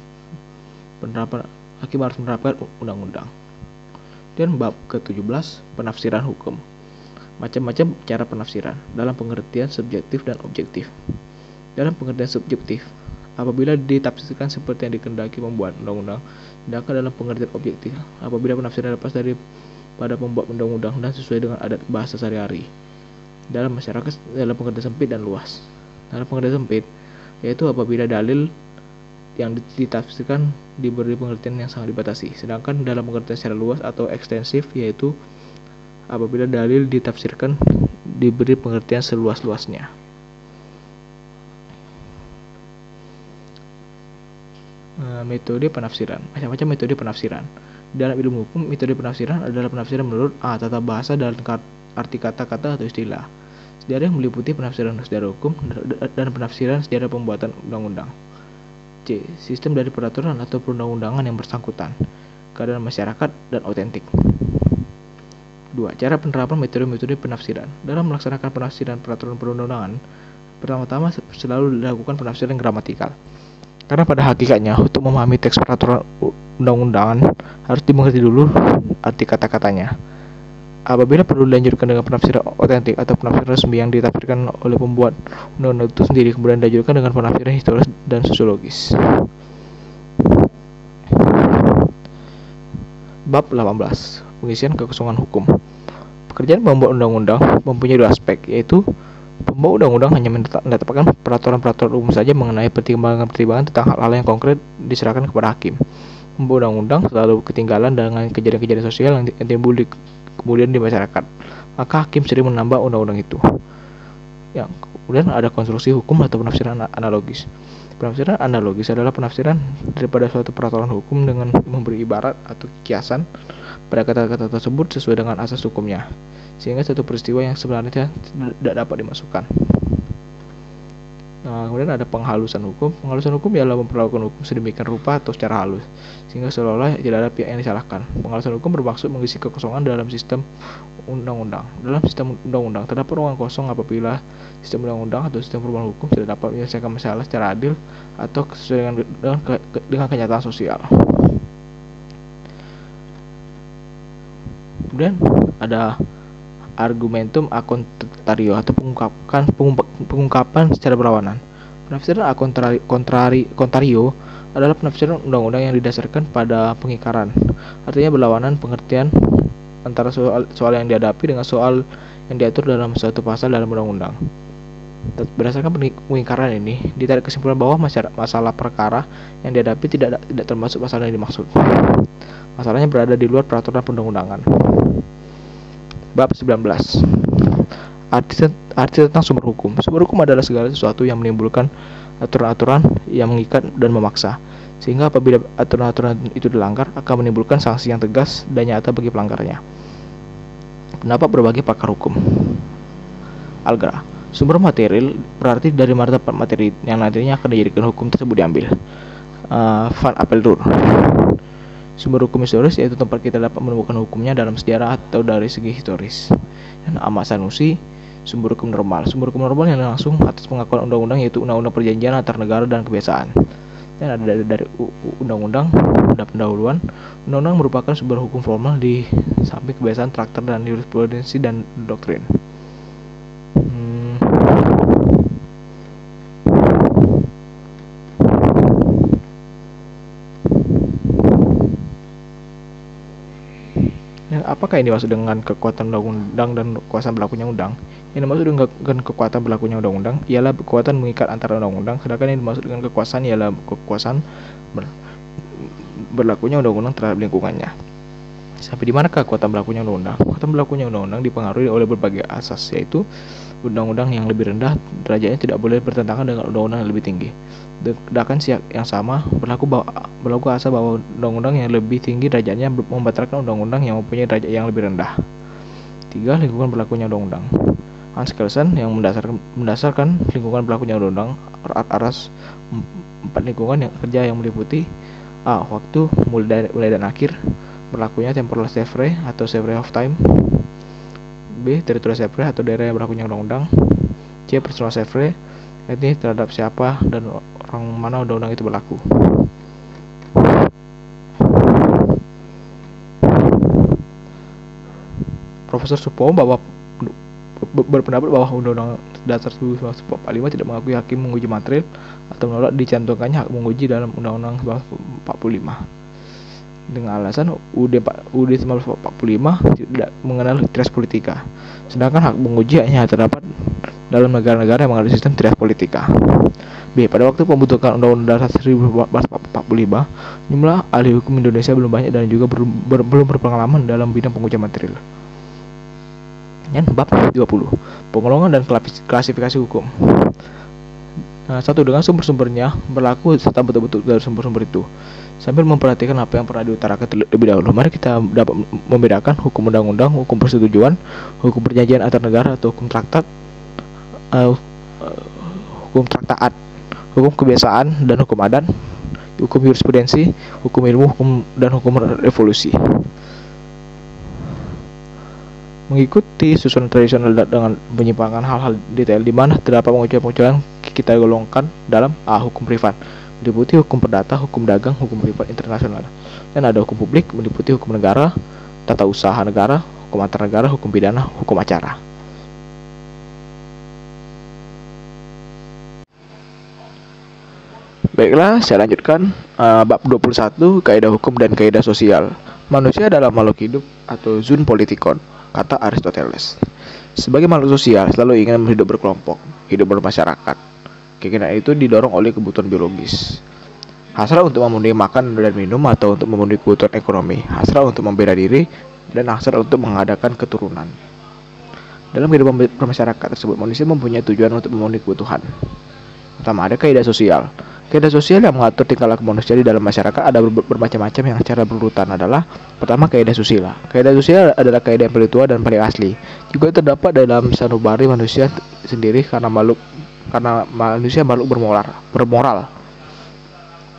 Dan bab ke-17, penafsiran hukum. Macam-macam cara penafsiran dalam pengertian subjektif dan objektif. Dalam pengertian subjektif, apabila ditafsirkan seperti yang dikehendaki membuat undang-undang, sedangkan dalam pengertian objektif, apabila penafsiran lepas dari pada pembuat undang-undang dan sesuai dengan adat bahasa sehari-hari dalam masyarakat dalam pengertian sempit dan luas. Dalam pengertian sempit, yaitu apabila dalil yang ditafsirkan diberi pengertian yang sangat dibatasi, sedangkan dalam pengertian secara luas atau ekstensif, yaitu apabila dalil ditafsirkan diberi pengertian seluas-luasnya. Metode penafsiran. Macam-macam metode penafsiran. Dalam ilmu hukum, metode penafsiran adalah penafsiran menurut A. Tata bahasa dan arti kata-kata atau istilah. Sejarah yang meliputi penafsiran sejarah hukum dan penafsiran sejarah pembuatan undang-undang. C. Sistem dari peraturan atau perundang-undangan yang bersangkutan, keadaan masyarakat, dan otentik. 2. Cara penerapan metode-metode penafsiran. Dalam melaksanakan penafsiran peraturan perundang-undangan, pertama-tama selalu dilakukan penafsiran gramatikal. Karena pada hakikatnya, untuk memahami teks peraturan undang-undangan harus dimengerti dulu arti kata-katanya. Apabila perlu dilanjutkan dengan penafsiran otentik atau penafsiran resmi yang ditafsirkan oleh pembuat undang-undang itu sendiri, kemudian dilanjutkan dengan penafsiran historis dan sosiologis. Bab 18. Pengisian kekosongan hukum. Pekerjaan pembuat undang-undang mempunyai dua aspek, yaitu pembuat undang-undang hanya menetapkan peraturan-peraturan umum saja mengenai pertimbangan-pertimbangan tentang hal-hal yang konkret diserahkan kepada hakim. Pembuat undang-undang selalu ketinggalan dengan kejadian-kejadian sosial yang timbul kemudian di masyarakat. Maka hakim sering menambah undang-undang itu. Yang kemudian ada konstruksi hukum atau penafsiran analogis. Penafsiran analogis adalah penafsiran daripada suatu peraturan hukum dengan memberi ibarat atau kiasan pada kata-kata tersebut sesuai dengan asas hukumnya, sehingga satu peristiwa yang sebenarnya tidak dapat dimasukkan. Kemudian ada penghalusan hukum. Penghalusan hukum ialah memperlakukan hukum sedemikian rupa atau secara halus, sehingga seolah-olah tidak ada pihak yang disalahkan. Penghalusan hukum bermaksud mengisi kekosongan dalam sistem undang-undang. Dalam sistem undang-undang terdapat ruang kosong apabila sistem undang-undang atau sistem perubahan hukum tidak dapat menyelesaikan masalah secara adil atau sesuai dengan kenyataan sosial. Kemudian ada argumentum a contrario atau pengungkapan secara berlawanan. Penafsiran a contrario adalah penafsiran undang-undang yang didasarkan pada pengingkaran, artinya berlawanan pengertian antara soal yang dihadapi dengan soal yang diatur dalam suatu pasal dalam undang-undang. Berdasarkan pengingkaran ini, ditarik kesimpulan bahwa masalah perkara yang dihadapi tidak termasuk masalah yang dimaksud. Masalahnya berada di luar peraturan perundang-undangan. Bab 19. Arti tentang sumber hukum. Sumber hukum adalah segala sesuatu yang menimbulkan aturan-aturan yang mengikat dan memaksa, sehingga apabila aturan-aturan itu dilanggar akan menimbulkan sanksi yang tegas dan nyata bagi pelanggarnya. Pendapat berbagai pakar hukum. Algra. Sumber material berarti dari martabat materi yang nantinya akan dijadikan hukum tersebut diambil. Van Apeldoorn. Sumber hukum historis yaitu tempat kita dapat menemukan hukumnya dalam sejarah atau dari segi historis. Dan Ahmad Sanusi. Sumber hukum normal. Sumber hukum normal yang langsung atas pengakuan undang-undang yaitu undang-undang perjanjian antar negara dan kebiasaan. Dan ada dari undang-undang dan pendahuluan. Undang-undang merupakan sumber hukum formal di samping kebiasaan, traktat, dan jurisprudensi dan doktrin. Apakah ini dimaksud dengan kekuatan undang-undang dan kekuasaan berlakunya undang? Yang dimaksud dengan kekuatan berlakunya undang-undang ialah kekuatan mengikat antara undang-undang, sedangkan yang dimaksud dengan kekuasaan ialah kekuasaan berlakunya undang-undang terhadap lingkungannya. Sampai di manakah kekuatan berlakunya undang-undang? Kekuatan berlakunya undang-undang dipengaruhi oleh berbagai asas, yaitu undang-undang yang lebih rendah derajatnya tidak boleh bertentangan dengan undang-undang yang lebih tinggi. Sedangkan yang sama berlaku asal bahwa undang-undang yang lebih tinggi derajatnya membatalkan undang-undang yang mempunyai derajat yang lebih rendah. 3. Lingkungan berlakunya undang-undang. Hans Kelsen yang mendasarkan lingkungan berlakunya undang-undang atas 4 lingkungan yang kerja yang meliputi A. Waktu, mulai dan akhir, berlakunya temporal sevre atau sevre of time. B. Territorial sevre atau daerah yang berlakunya undang-undang. C. Personal sevre, ini terhadap siapa dan orang mana undang-undang itu berlaku. Profesor Supomo berpendapat bahwa Undang-Undang Dasar 1945 tidak mengakui hakim menguji material atau menolak dicantumkannya hak menguji dalam Undang-Undang 1945 dengan alasan UUD 1945 tidak mengenal trias politika, sedangkan hak menguji hanya terdapat dalam negara-negara yang mengalami sistem trias politika. B. Pada waktu pembentukan Undang-Undang Dasar 1945, jumlah ahli hukum Indonesia belum banyak dan juga belum berpengalaman dalam bidang pengujian material. Bab 20. Penggolongan dan klasifikasi hukum. Satu, dengan sumber-sumbernya berlaku serta betul-betul dari sumber-sumber itu. Sambil memperhatikan apa yang pernah diutarakan terlebih dahulu, mari kita dapat membedakan hukum undang-undang, hukum persetujuan, hukum perjanjian antar negara atau hukum traktat, hukum traktaat, hukum kebiasaan dan hukum adat, hukum jurisprudensi, hukum ilmu, dan hukum revolusi. Mengikuti susunan tradisional dengan penyimpangan hal-hal detail di mana terdapat pengucapan kita golongkan dalam A. Hukum privat, meliputi hukum perdata, hukum dagang, hukum privat internasional. Dan ada hukum publik, meliputi hukum negara, tata usaha negara, hukum antar negara, hukum pidana, hukum acara. Baiklah, saya lanjutkan bab 21, kaidah hukum dan kaidah sosial. Manusia adalah makhluk hidup atau zoon politikon, kata Aristoteles. Sebagai makhluk sosial, selalu ingin hidup berkelompok, hidup bermasyarakat. Keinginan itu didorong oleh kebutuhan biologis. Hasrat untuk memenuhi makan dan minum atau untuk memenuhi kebutuhan ekonomi, hasrat untuk membela diri, dan hasrat untuk mengadakan keturunan. Dalam kehidupan bermasyarakat tersebut, manusia mempunyai tujuan untuk memenuhi kebutuhan. Pertama, ada kaidah sosial. Kaidah sosial yang mengatur tingkah laku manusia di dalam masyarakat ada bermacam-macam yang secara berurutan adalah: pertama, kaidah susila. Kaidah susila adalah kaidah yang paling tua dan paling asli. Juga terdapat dalam sanubari manusia sendiri karena manusia makhluk bermoral.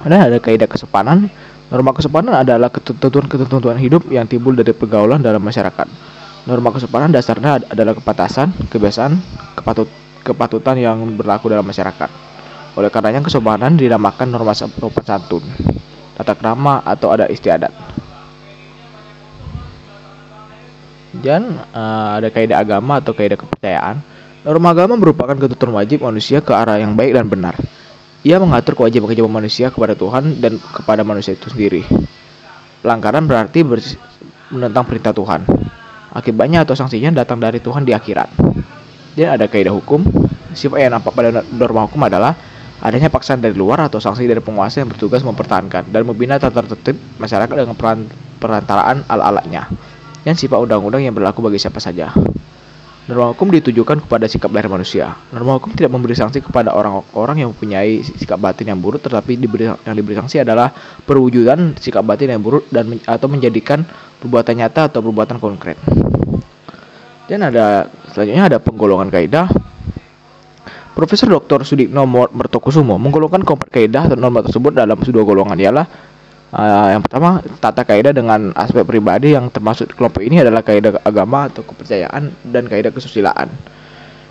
Dan ada kaidah kesopanan. Norma kesopanan adalah ketentuan hidup yang timbul dari pergaulan dalam masyarakat. Norma kesopanan dasarnya adalah kepantasan, kebiasaan, kepatutan yang berlaku dalam masyarakat. Oleh karenanya kesopanan dinamakan norma sopan santun, tata krama, atau adat istiadat. Dan ada kaidah agama atau kaidah kepercayaan. Norma agama merupakan ketentuan wajib manusia ke arah yang baik dan benar. Ia mengatur kewajiban manusia kepada Tuhan dan kepada manusia itu sendiri. Pelanggaran berarti menentang perintah Tuhan. Akibatnya atau sanksinya datang dari Tuhan di akhirat. Dan ada kaidah hukum. Sifat yang nampak pada norma hukum adalah adanya paksaan dari luar atau sanksi dari penguasa yang bertugas mempertahankan dan membina tata tertib masyarakat dengan perantaraan ala-alanya. Dan sifat undang-undang yang berlaku bagi siapa saja. Norma hukum ditujukan kepada sikap lahir manusia. Norma hukum tidak memberi sanksi kepada orang-orang yang mempunyai sikap batin yang buruk, tetapi yang diberi sanksi adalah perwujudan sikap batin yang buruk atau menjadikan perbuatan nyata atau perbuatan konkret. Dan selanjutnya ada penggolongan kaidah. Profesor Dr. Sudipno Mertokusumo menggolongkan keempat kaidah atau norma tersebut dalam dua golongan, ialah yang pertama, tata kaidah dengan aspek pribadi, yang termasuk kelompok ini adalah kaidah agama atau kepercayaan dan kaidah kesusilaan.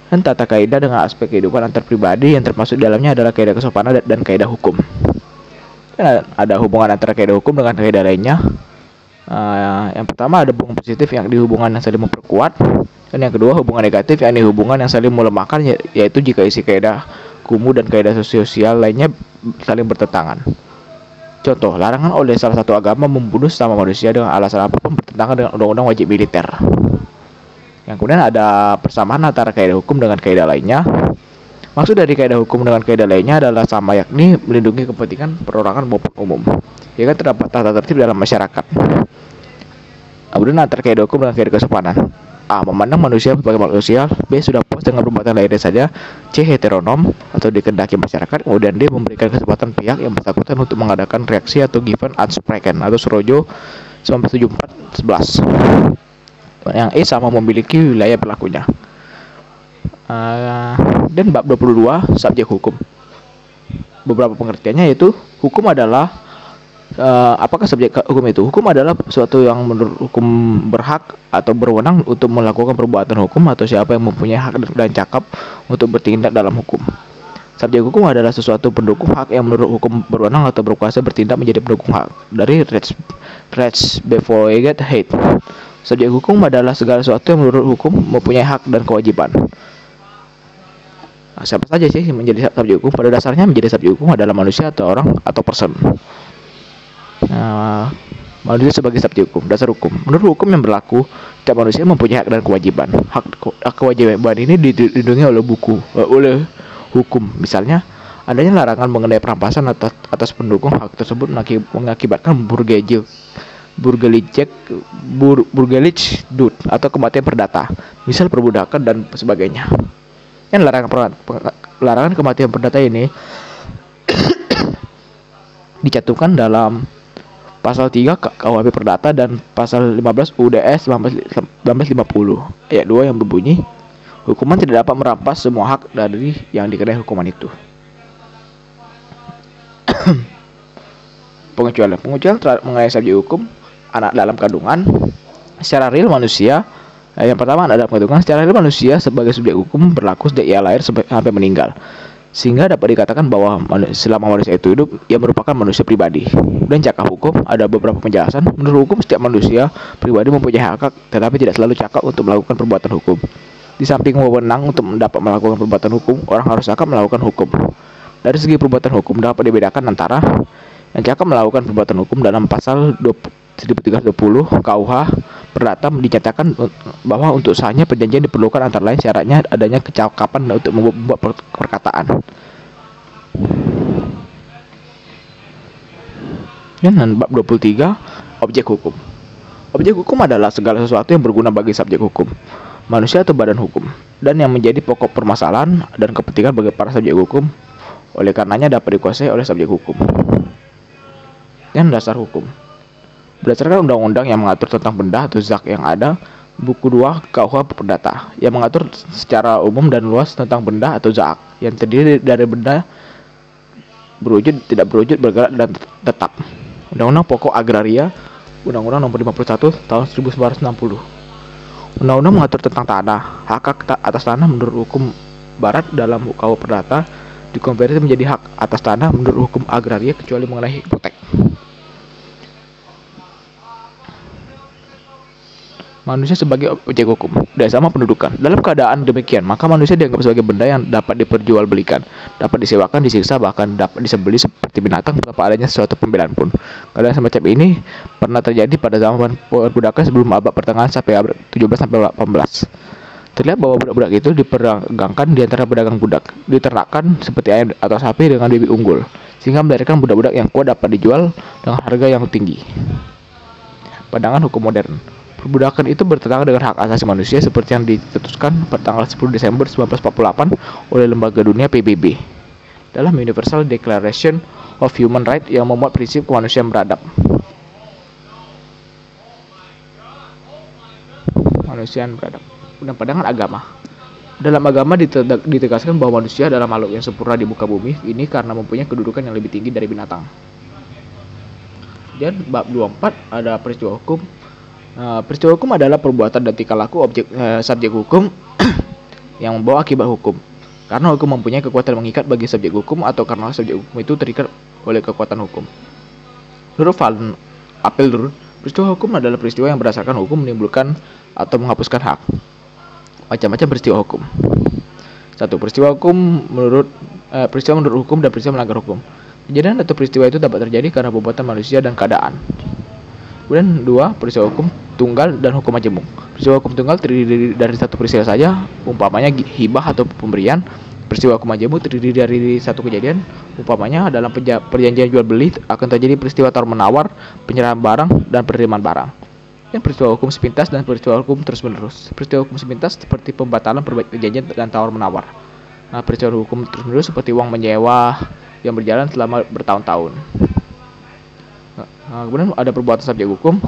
Dan tata kaidah dengan aspek kehidupan antar pribadi, yang termasuk dalamnya adalah kaidah kesopanan dan kaidah hukum. Dan ada hubungan antara kaidah hukum dengan kaidah lainnya. Yang pertama ada hubungan positif, yang di hubungan yang saling memperkuat. Dan yang kedua hubungan negatif, yang di hubungan yang saling melemahkan, yaitu jika isi kaidah kumu dan kaidah sosial lainnya saling bertentangan. Contoh, larangan oleh salah satu agama membunuh sesama manusia dengan alasan apapun bertentangan dengan undang-undang wajib militer. Yang kemudian ada persamaan antara kaidah hukum dengan kaidah lainnya. Maksud dari kaidah hukum dengan kaidah lainnya adalah sama, yakni melindungi kepentingan perorangan maupun umum. Ya kan, terdapat tata tertib dalam masyarakat. Kemudian antara kaidah hukum dengan kaidah kesopanan. A. Memandang manusia sebagai manusia. B. Sudah puas dengan perbuatan lainnya saja. C. Heteronom atau dikehendaki masyarakat. Kemudian D. Memberikan kesempatan pihak yang bersangkutan untuk mengadakan reaksi atau given unspoken atau Surojo 1974-11. Yang E. Sama memiliki wilayah berlakunya. Dan bab 22 subjek hukum. Beberapa pengertiannya yaitu hukum adalah apakah subjek hukum itu? Hukum adalah sesuatu yang menurut hukum berhak atau berwenang untuk melakukan perbuatan hukum, atau siapa yang mempunyai hak dan cakap untuk bertindak dalam hukum. Subjek hukum adalah sesuatu pendukung hak yang menurut hukum berwenang atau berkuasa bertindak menjadi pendukung hak. Dari Rechts Bevoegdheid. Subjek hukum adalah segala sesuatu yang menurut hukum mempunyai hak dan kewajiban. Siapa saja sih yang menjadi subjek hukum? Pada dasarnya menjadi subjek hukum adalah manusia atau orang atau person. Manusia sebagai subjek hukum. Dasar hukum. Menurut hukum yang berlaku, setiap manusia mempunyai hak dan kewajiban. Hak kewajiban ini dilindungi oleh hukum. Misalnya, adanya larangan mengenai perampasan atas pendukung hak tersebut mengakibatkan burgerlich dud atau kematian perdata, misal perbudakan dan sebagainya. Yang larangan kematian perdata ini dicantumkan dalam pasal 3 KUHP Perdata dan pasal 15 UUDS 1950 ayat 2 yang berbunyi, hukuman tidak dapat merampas semua hak dari yang dikenai hukuman itu. Pengecualian mengenai subjek hukum anak dalam kandungan. Secara real manusia, yang pertama, anak dalam kandungan. Secara real manusia sebagai subjek hukum berlaku sejak ia lahir sampai meninggal, sehingga dapat dikatakan bahwa selama manusia itu hidup, ia merupakan manusia pribadi. Dan cakap hukum, ada beberapa penjelasan. Menurut hukum, setiap manusia pribadi mempunyai hak, tetapi tidak selalu cakap untuk melakukan perbuatan hukum. Di samping wewenang untuk dapat melakukan perbuatan hukum, orang harus cakap melakukan hukum. Dari segi perbuatan hukum dapat dibedakan antara yang cakap melakukan perbuatan hukum dalam pasal 1320 KUH Perdata dinyatakan bahwa untuk sahnya perjanjian diperlukan antara lain syaratnya adanya kecakapan untuk membuat perkataan. Dan bab 23 objek hukum. Objek hukum adalah segala sesuatu yang berguna bagi subjek hukum, manusia atau badan hukum, dan yang menjadi pokok permasalahan dan kepentingan bagi para subjek hukum. Oleh karenanya dapat dikuasai oleh subjek hukum. Dan dasar hukum. Berdasarkan undang-undang yang mengatur tentang benda atau zat yang ada, buku 2 KUH Perdata yang mengatur secara umum dan luas tentang benda atau zat yang terdiri dari benda berwujud, tidak berwujud, bergerak, dan tetap. Undang-undang Pokok Agraria, Undang-Undang Nomor 51 Tahun 1960. Undang-undang mengatur tentang tanah. Hak atas tanah menurut hukum Barat dalam KUH Perdata dikonversi menjadi hak atas tanah menurut hukum agraria kecuali mengenai hipotek. manusia sebagai objek hukum dan sama pendudukan. Dalam keadaan demikian, maka manusia dianggap sebagai benda yang dapat diperjualbelikan, dapat disewakan, disiksa, bahkan dapat disembelih seperti binatang tanpa adanya suatu pembelaan pun. Keadaan semacam ini pernah terjadi pada zaman perbudakan sebelum abad pertengahan sampai abad 17 sampai 18. Terlihat bahwa budak-budak itu diperdagangkan di antara pedagang budak, diternakan seperti ayam atau sapi dengan bibit unggul, sehingga melahirkan budak-budak yang kuat dapat dijual dengan harga yang tinggi. Pandangan hukum modern. Perbudakan itu bertentangan dengan hak asasi manusia seperti yang dicetuskan pada tanggal 10 Desember 1948 oleh Lembaga Dunia PBB dalam Universal Declaration of Human Rights yang memuat prinsip kemanusiaan beradab. Kemanusiaan beradab. Dan pandangan agama. Dalam agama ditegaskan bahwa manusia adalah makhluk yang sempurna di muka bumi ini karena mempunyai kedudukan yang lebih tinggi dari binatang. Dan bab 24 ada peristiwa hukum. Peristiwa hukum adalah perbuatan dan tingkah laku subjek hukum yang membawa akibat hukum. Karena hukum mempunyai kekuatan mengikat bagi subjek hukum atau karena subjek hukum itu terikat oleh kekuatan hukum. Menurut Van Apeldoorn, peristiwa hukum adalah peristiwa yang berdasarkan hukum menimbulkan atau menghapuskan hak. Macam-macam peristiwa hukum. 1. Peristiwa hukum menurut hukum dan peristiwa melanggar hukum. Kejadian atau peristiwa itu dapat terjadi karena perbuatan manusia dan keadaan. Kemudian 2. Peristiwa hukum tunggal dan hukum majemuk. Peristiwa hukum tunggal terdiri dari satu peristiwa saja, umpamanya hibah atau pemberian. Peristiwa hukum majemuk terdiri dari satu kejadian, umpamanya dalam perjanjian jual beli akan terjadi peristiwa tawar-menawar, penyerahan barang dan penerimaan barang. Dan peristiwa hukum sepintas dan peristiwa hukum terus-menerus. Peristiwa hukum sepintas seperti pembatalan perjanjian dan tawar-menawar. Peristiwa hukum terus-menerus seperti uang menyewa yang berjalan selama bertahun-tahun. Kemudian ada perbuatan subjek hukum.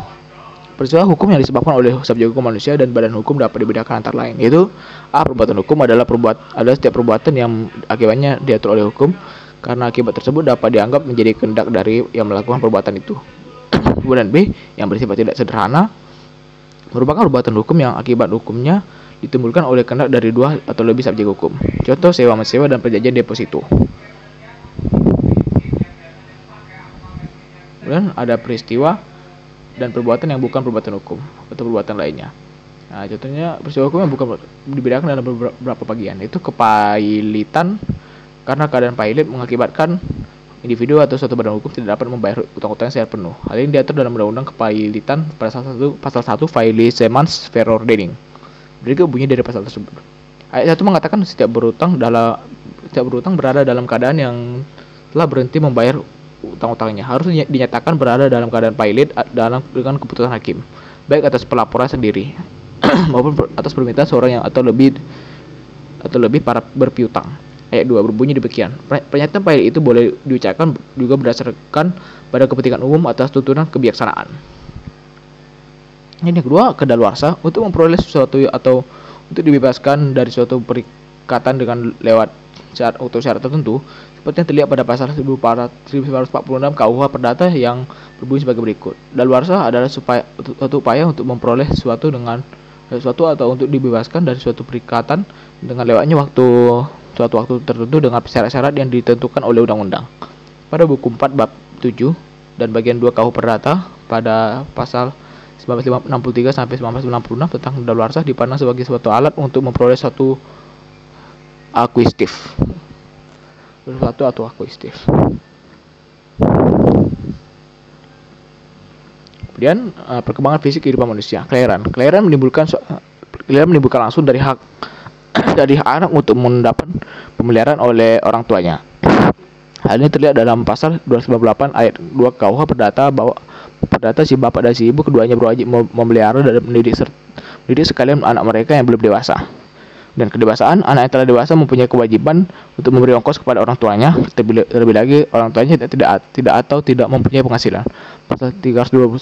Peristiwa hukum yang disebabkan oleh subjek hukum manusia dan badan hukum dapat dibedakan antara lain, yaitu perbuatan hukum adalah setiap perbuatan yang akibatnya diatur oleh hukum, karena akibat tersebut dapat dianggap menjadi kehendak dari yang melakukan perbuatan itu. Kemudian B, yang bersifat tidak sederhana, merupakan perbuatan hukum yang akibat hukumnya ditimbulkan oleh kehendak dari dua atau lebih subjek hukum. Contoh sewa-menyewa dan perjanjian deposito. Kemudian ada peristiwa dan perbuatan yang bukan perbuatan hukum atau perbuatan lainnya. Contohnya peristiwa hukum yang bukan dibedakan dalam beberapa bagian, itu kepailitan, karena keadaan pailit mengakibatkan individu atau suatu badan hukum tidak dapat membayar utang-utang secara penuh. Hal ini diatur dalam Undang-Undang Kepailitan pada pasal 1 Faillissements Verordening. Berikut bunyi dari pasal tersebut. Ayat 1 mengatakan setiap berutang berada dalam keadaan yang telah berhenti membayar utang-utangnya harus dinyatakan berada dalam keadaan pailit dengan keputusan hakim, baik atas pelaporan sendiri maupun atas permintaan seorang yang atau lebih para berpiutang. Ayat 2 berbunyi demikian. Pernyataan pailit itu boleh diucapkan juga berdasarkan pada kepentingan umum atas tuntunan kebijaksanaan. Yang kedua, kedaluarsa untuk memperoleh sesuatu atau untuk dibebaskan dari suatu perikatan dengan lewat syarat tertentu, seperti yang terlihat pada pasal 1446 KUH Perdata yang berbunyi sebagai berikut. Daluarsa adalah suatu upaya untuk memperoleh sesuatu atau untuk dibebaskan dari suatu perikatan dengan lewatnya suatu waktu tertentu dengan syarat-syarat yang ditentukan oleh undang-undang. Pada buku 4 bab 7 dan bagian 2 KUH Perdata pada pasal 1963 sampai 1996 tentang daluarsa dipandang sebagai suatu alat untuk memperoleh suatu akuistif. Kemudian perkembangan fisik kehidupan manusia. Kelahiran menimbulkan langsung dari hak anak untuk mendapat pemeliharaan oleh orang tuanya. Hal ini terlihat dalam pasal 298 ayat 2 KUH Perdata bahwa si bapak dan si ibu keduanya berwajib memelihara dan mendidik sekalian anak mereka yang belum dewasa. Dan kedewasaan, anak yang telah dewasa mempunyai kewajiban untuk memberi ongkos kepada orang tuanya, terlebih lagi orang tuanya tidak mempunyai penghasilan. Pasal 321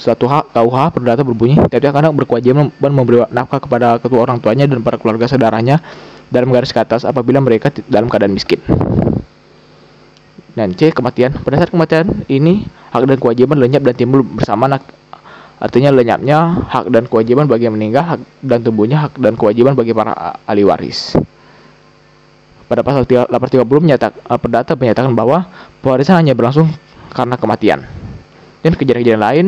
KUH Perdata berbunyi, tiap-tiap anak berkewajiban memberi nafkah kepada kedua orang tuanya dan para keluarga saudaranya dalam garis ke atas apabila mereka dalam keadaan miskin. Dan C, kematian. Pada saat kematian ini, hak dan kewajiban lenyap dan timbul bersamaan. Artinya lenyapnya hak dan kewajiban bagi yang meninggal, hak dan tumbuhnya hak dan kewajiban bagi para ahli waris. Pada pasal 830 Perdata menyatakan bahwa pewarisan hanya berlangsung karena kematian. Dan kejadian-kejadian lain,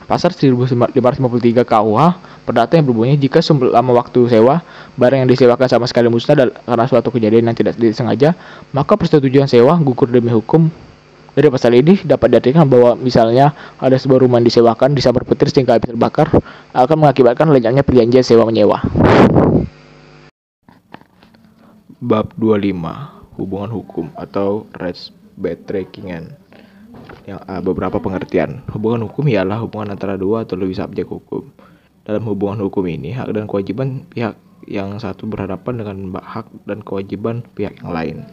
pasal 1553 KUH Perdata yang berbunyi, jika selama waktu sewa, barang yang disewakan sama sekali musnah karena suatu kejadian yang tidak disengaja, maka persetujuan sewa gugur demi hukum. Dari pasal ini dapat diartikan bahwa misalnya ada sebuah rumah yang disewakan disambar petir sehingga habis terbakar, akan mengakibatkan lenyapnya perjanjian sewa-menyewa. Bab 25, hubungan hukum atau rechtsbetrekkingen. Yang beberapa pengertian. Hubungan hukum ialah hubungan antara dua atau lebih subjek hukum. Dalam hubungan hukum ini, hak dan kewajiban pihak yang satu berhadapan dengan hak dan kewajiban pihak yang lain.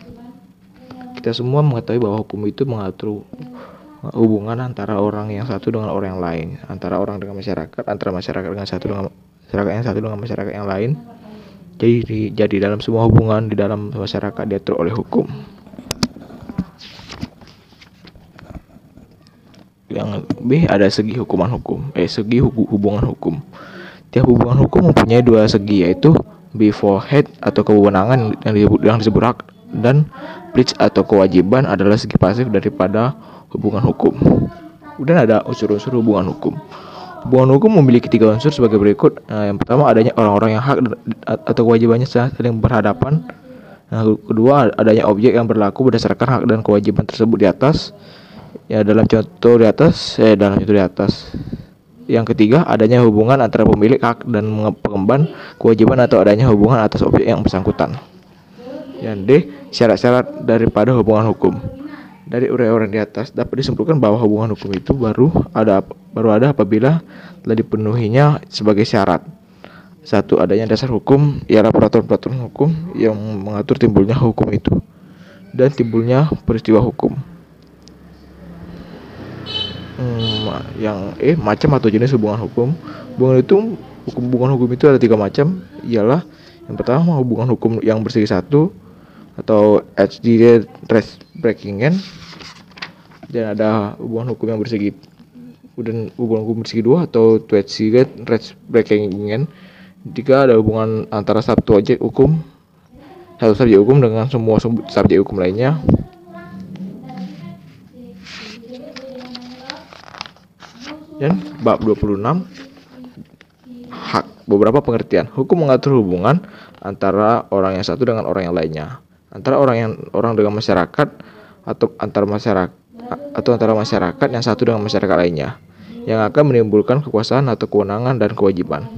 Kita semua mengetahui bahwa hukum itu mengatur hubungan antara orang yang satu dengan orang yang lain, antara orang dengan masyarakat, antara masyarakat dengan masyarakat yang satu dengan masyarakat yang lain. Jadi dalam semua hubungan di dalam masyarakat diatur oleh hukum. Yang B, ada segi hubungan hukum. Tiap hubungan hukum mempunyai dua segi, yaitu beforehead atau kewenangan yang disebut hak, dan pledge atau kewajiban adalah segi pasif daripada hubungan hukum. Kemudian ada unsur-unsur hubungan hukum. Hubungan hukum memiliki 3 unsur sebagai berikut. Yang pertama, adanya orang-orang yang hak atau kewajibannya saling berhadapan. Kedua, adanya objek yang berlaku berdasarkan hak dan kewajiban tersebut di atas. Dalam contoh di atas. Yang ketiga, adanya hubungan antara pemilik hak dan pengemban kewajiban atau adanya hubungan atas objek yang bersangkutan. Yang D, syarat-syarat daripada hubungan hukum. Dari uraian di atas dapat disimpulkan bahwa hubungan hukum itu baru ada apabila telah dipenuhinya sebagai syarat. 1. Adanya dasar hukum, ialah peraturan-peraturan hukum yang mengatur timbulnya hukum itu dan timbulnya peristiwa hukum. Yang E, macam atau jenis hubungan hukum. Hubungan hukum itu ada 3 macam, ialah yang pertama hubungan hukum yang bersegi satu atau HD rechtsbetrekkingen, dan ada hubungan hukum yang bersegi dua atau tweedige rechtsbetrekkingen. Tiga, ada hubungan antara satu subjek hukum dengan semua subjek hukum lainnya. Dan bab 26, hak. Beberapa pengertian. Hukum mengatur hubungan antara orang yang satu dengan orang yang lainnya, antara orang dengan masyarakat atau antara masyarakat yang satu dengan masyarakat lainnya, yang akan menimbulkan kekuasaan atau kewenangan dan kewajiban.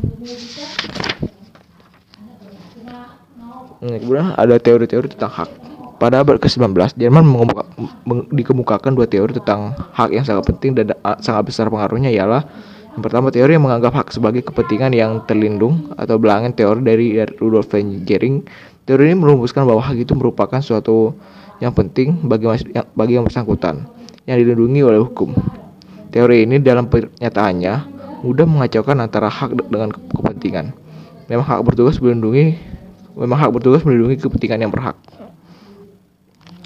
Kemudian ada teori-teori tentang hak. Pada abad ke-19, Jerman dikemukakan 2 teori tentang hak yang sangat penting dan sangat besar pengaruhnya, ialah yang pertama, teori yang menganggap hak sebagai kepentingan yang terlindung atau belangan teori dari Rudolf von Gering. Teori ini merumuskan bahwa hak itu merupakan suatu yang penting bagi yang bersangkutan, yang dilindungi oleh hukum. Teori ini dalam pernyataannya mudah mengacaukan antara hak dengan kepentingan. Memang hak bertugas melindungi kepentingan yang berhak.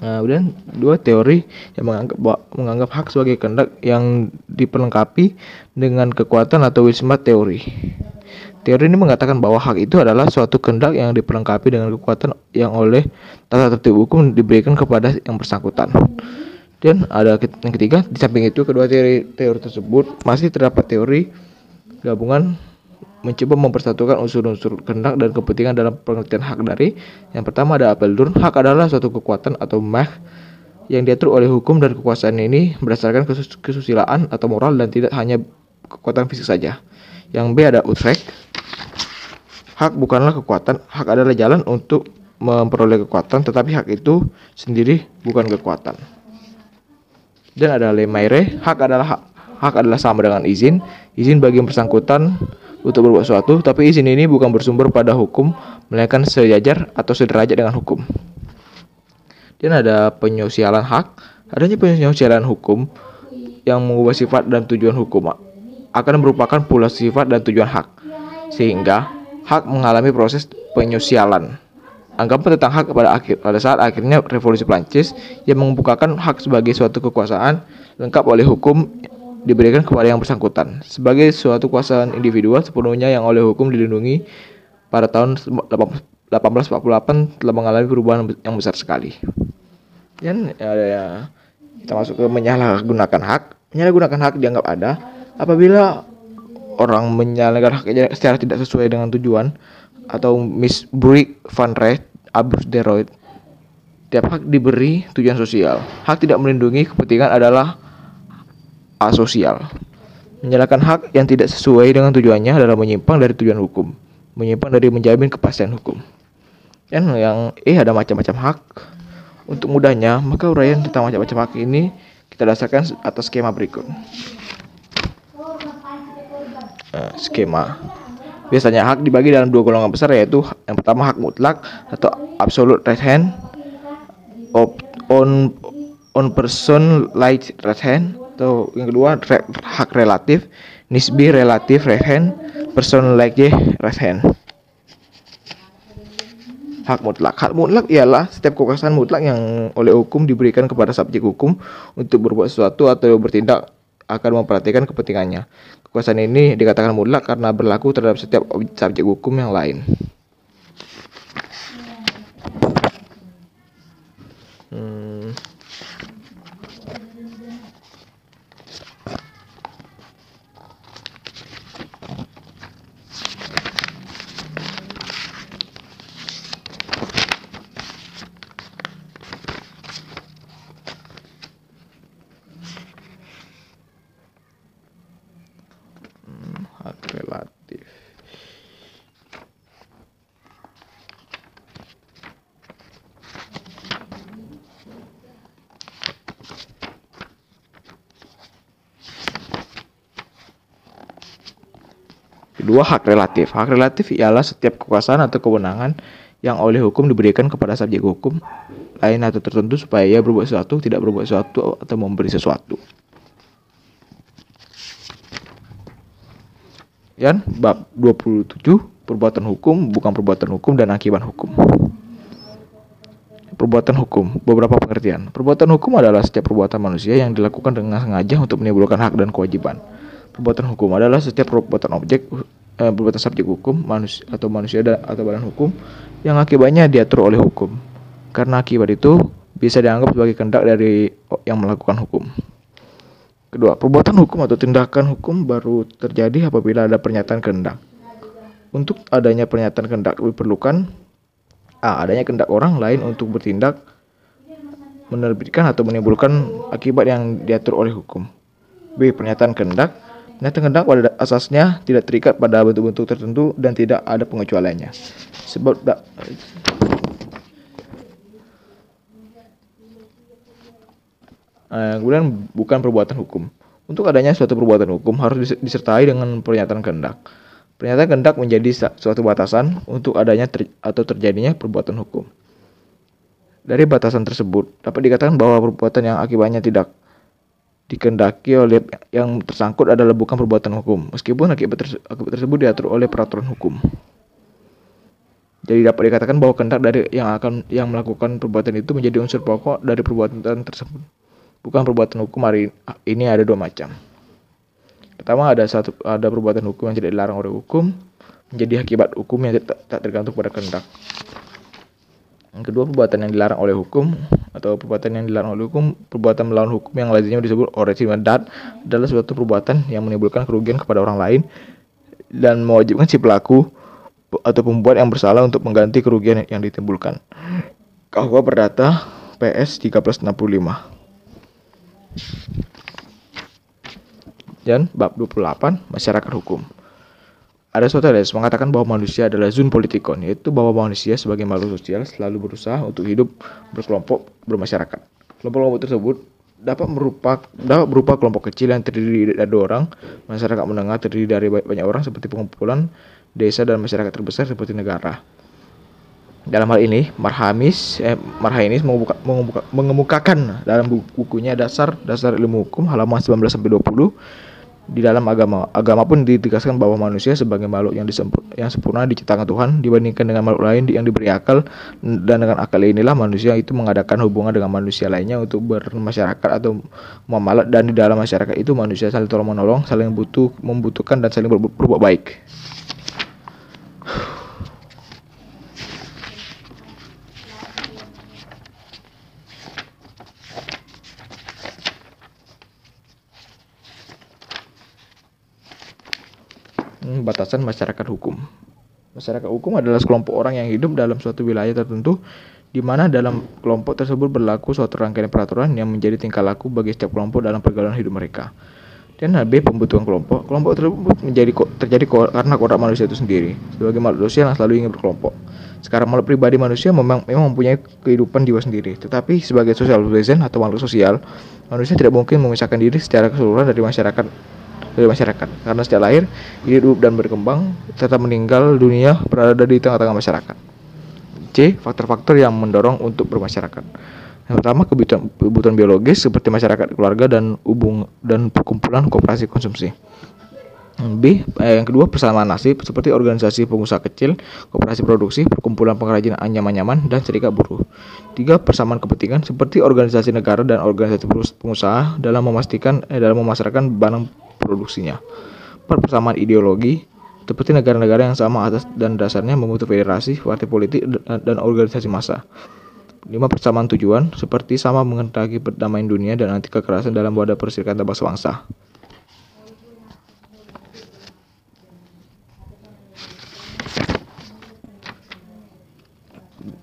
Kemudian 2 teori yang menganggap hak sebagai kehendak yang diperlengkapi dengan kekuatan atau wismat teori. Teori ini mengatakan bahwa hak itu adalah suatu kehendak yang diperlengkapi dengan kekuatan yang oleh tata tertib hukum diberikan kepada yang bersangkutan. Dan ada yang ketiga, di samping itu kedua teori tersebut masih terdapat teori gabungan mencoba mempersatukan unsur-unsur kehendak dan kepentingan dalam pengertian hak dari. Yang pertama ada Apeldoorn, hak adalah suatu kekuatan atau macht yang diatur oleh hukum, dan kekuasaan ini berdasarkan kesusilaan atau moral dan tidak hanya kekuatan fisik saja. Yang B ada Utrecht, hak bukanlah kekuatan, hak adalah jalan untuk memperoleh kekuatan, tetapi hak itu sendiri bukan kekuatan. Dan ada Le Maire, hak adalah sama dengan izin bagi yang bersangkutan untuk berbuat sesuatu, tapi izin ini bukan bersumber pada hukum, melainkan sejajar atau sederajat dengan hukum. Dan ada penyosialan hak. Adanya penyosialan hukum yang mengubah sifat dan tujuan hukum akan merupakan pula sifat dan tujuan hak, sehingga hak mengalami proses penyosialan. Anggapan tentang hak pada saat akhirnya revolusi Prancis yang membukakan hak sebagai suatu kekuasaan lengkap oleh hukum diberikan kepada yang bersangkutan sebagai suatu kekuasaan individual sepenuhnya yang oleh hukum dilindungi. Pada tahun 1848 telah mengalami perubahan yang besar sekali. Dan kita masuk ke menyalahgunakan hak. Menyalahgunakan hak dianggap ada apabila orang menyalahkan haknya secara tidak sesuai dengan tujuan atau misbreak van recht abuse deroid. Tiap hak diberi tujuan sosial. Hak tidak melindungi kepentingan adalah asosial. Menyalahkan hak yang tidak sesuai dengan tujuannya adalah menyimpang dari tujuan hukum, menyimpang dari menjamin kepastian hukum. Dan yang ada macam-macam hak. Untuk mudahnya, maka uraian tentang macam-macam hak ini kita dasarkan atas skema berikut. Skema. Biasanya hak dibagi dalam dua golongan besar, yaitu yang pertama hak mutlak atau absolute right hand, on person like right hand, atau yang kedua hak relatif, nisbi relatif right hand, person like right hand. Hak mutlak. Hak mutlak ialah setiap kekuasaan mutlak yang oleh hukum diberikan kepada subjek hukum untuk berbuat sesuatu atau bertindak akan memperhatikan kepentingannya. Kekuasaan ini dikatakan mutlak karena berlaku terhadap setiap subjek hukum yang lain. Hak relatif. Kedua, hak relatif. Hak relatif ialah setiap kekuasaan atau kewenangan yang oleh hukum diberikan kepada subjek hukum lain atau tertentu supaya ia berbuat sesuatu, tidak berbuat sesuatu, atau memberi sesuatu. Yang bab 27, perbuatan hukum, bukan perbuatan hukum, dan akibat hukum. Perbuatan hukum, beberapa pengertian. Perbuatan hukum adalah setiap perbuatan manusia yang dilakukan dengan sengaja untuk menimbulkan hak dan kewajiban. Perbuatan hukum adalah setiap perbuatan perbuatan subjek hukum, manusia atau badan hukum yang akibatnya diatur oleh hukum. Karena akibat itu bisa dianggap sebagai kehendak dari yang melakukan hukum. Kedua, perbuatan hukum atau tindakan hukum baru terjadi apabila ada pernyataan kehendak. Untuk adanya pernyataan kehendak diperlukan adanya kehendak orang lain untuk bertindak, menerbitkan atau menimbulkan akibat yang diatur oleh hukum. B. Pernyataan kehendak. Pernyataan kehendak pada asasnya tidak terikat pada bentuk-bentuk tertentu dan tidak ada pengecualiannya. Kemudian bukan perbuatan hukum. Untuk adanya suatu perbuatan hukum harus disertai dengan pernyataan kehendak. Pernyataan kehendak menjadi suatu batasan untuk adanya atau terjadinya perbuatan hukum. Dari batasan tersebut dapat dikatakan bahwa perbuatan yang akibatnya tidak dikehendaki oleh yang tersangkut adalah bukan perbuatan hukum, meskipun akibat tersebut diatur oleh peraturan hukum. Jadi dapat dikatakan bahwa kehendak dari yang melakukan perbuatan itu menjadi unsur pokok dari perbuatan tersebut. Bukan perbuatan hukum hari ini ada dua macam. Pertama, ada perbuatan hukum yang tidak dilarang oleh hukum menjadi akibat hukum yang tak tergantung pada kehendak. Yang kedua, perbuatan yang dilarang oleh hukum atau perbuatan yang dilarang oleh hukum, perbuatan melawan hukum yang lazimnya disebut originadat adalah suatu perbuatan yang menimbulkan kerugian kepada orang lain dan mewajibkan si pelaku atau pembuat yang bersalah untuk mengganti kerugian yang ditimbulkan. KUH Perdata PS 1365. Dan bab 28, masyarakat hukum. Ada suatu tesis mengatakan bahwa manusia adalah zoon politikon, yaitu bahwa manusia sebagai makhluk sosial selalu berusaha untuk hidup berkelompok bermasyarakat. Kelompok-kelompok tersebut dapat berupa kelompok kecil yang terdiri dari 2 orang, masyarakat menengah terdiri dari banyak orang seperti pengumpulan, desa, dan masyarakat terbesar seperti negara. Dalam hal ini, Marhainis mengemukakan dalam bukunya Dasar Ilmu Hukum halaman 19-20, di dalam agama pun ditegaskan bahwa manusia sebagai makhluk yang sempurna diciptakan Tuhan dibandingkan dengan makhluk lain yang diberi akal, dan dengan akal inilah manusia itu mengadakan hubungan dengan manusia lainnya untuk bermasyarakat atau muamalah, dan di dalam masyarakat itu manusia saling tolong menolong, saling membutuhkan, dan saling berbuat baik. Batasan masyarakat hukum. Masyarakat hukum adalah sekelompok orang yang hidup dalam suatu wilayah tertentu, di mana dalam kelompok tersebut berlaku suatu rangkaian peraturan yang menjadi tingkah laku bagi setiap kelompok dalam pergaulan hidup mereka. Dan B. Pembentukan kelompok. Kelompok tersebut terjadi karena kodrat manusia itu sendiri, sebagai makhluk sosial yang selalu ingin berkelompok. Sekarang makhluk pribadi manusia memang mempunyai kehidupan jiwa sendiri, tetapi sebagai social being atau makhluk sosial, manusia tidak mungkin memisahkan diri secara keseluruhan dari masyarakat karena sejak lahir hidup dan berkembang serta meninggal dunia berada di tengah-tengah masyarakat. C. Faktor-faktor yang mendorong untuk bermasyarakat. Yang pertama, kebutuhan biologis seperti masyarakat, keluarga, dan perkumpulan kooperasi konsumsi. B. Yang kedua, persamaan nasib seperti organisasi pengusaha kecil, kooperasi produksi, perkumpulan pengrajin anyaman-anyaman, dan serikat buruh. 3. Persamaan kepentingan seperti organisasi negara dan organisasi pengusaha dalam memasarkan barang produksinya. 4. Persamaan ideologi seperti negara-negara yang sama atas dan dasarnya membentuk federasi, partai politik, dan organisasi massa. 5. Persamaan tujuan seperti sama menghendaki perdamaian dunia dan anti kekerasan dalam wadah perserikatan bangsa-bangsa.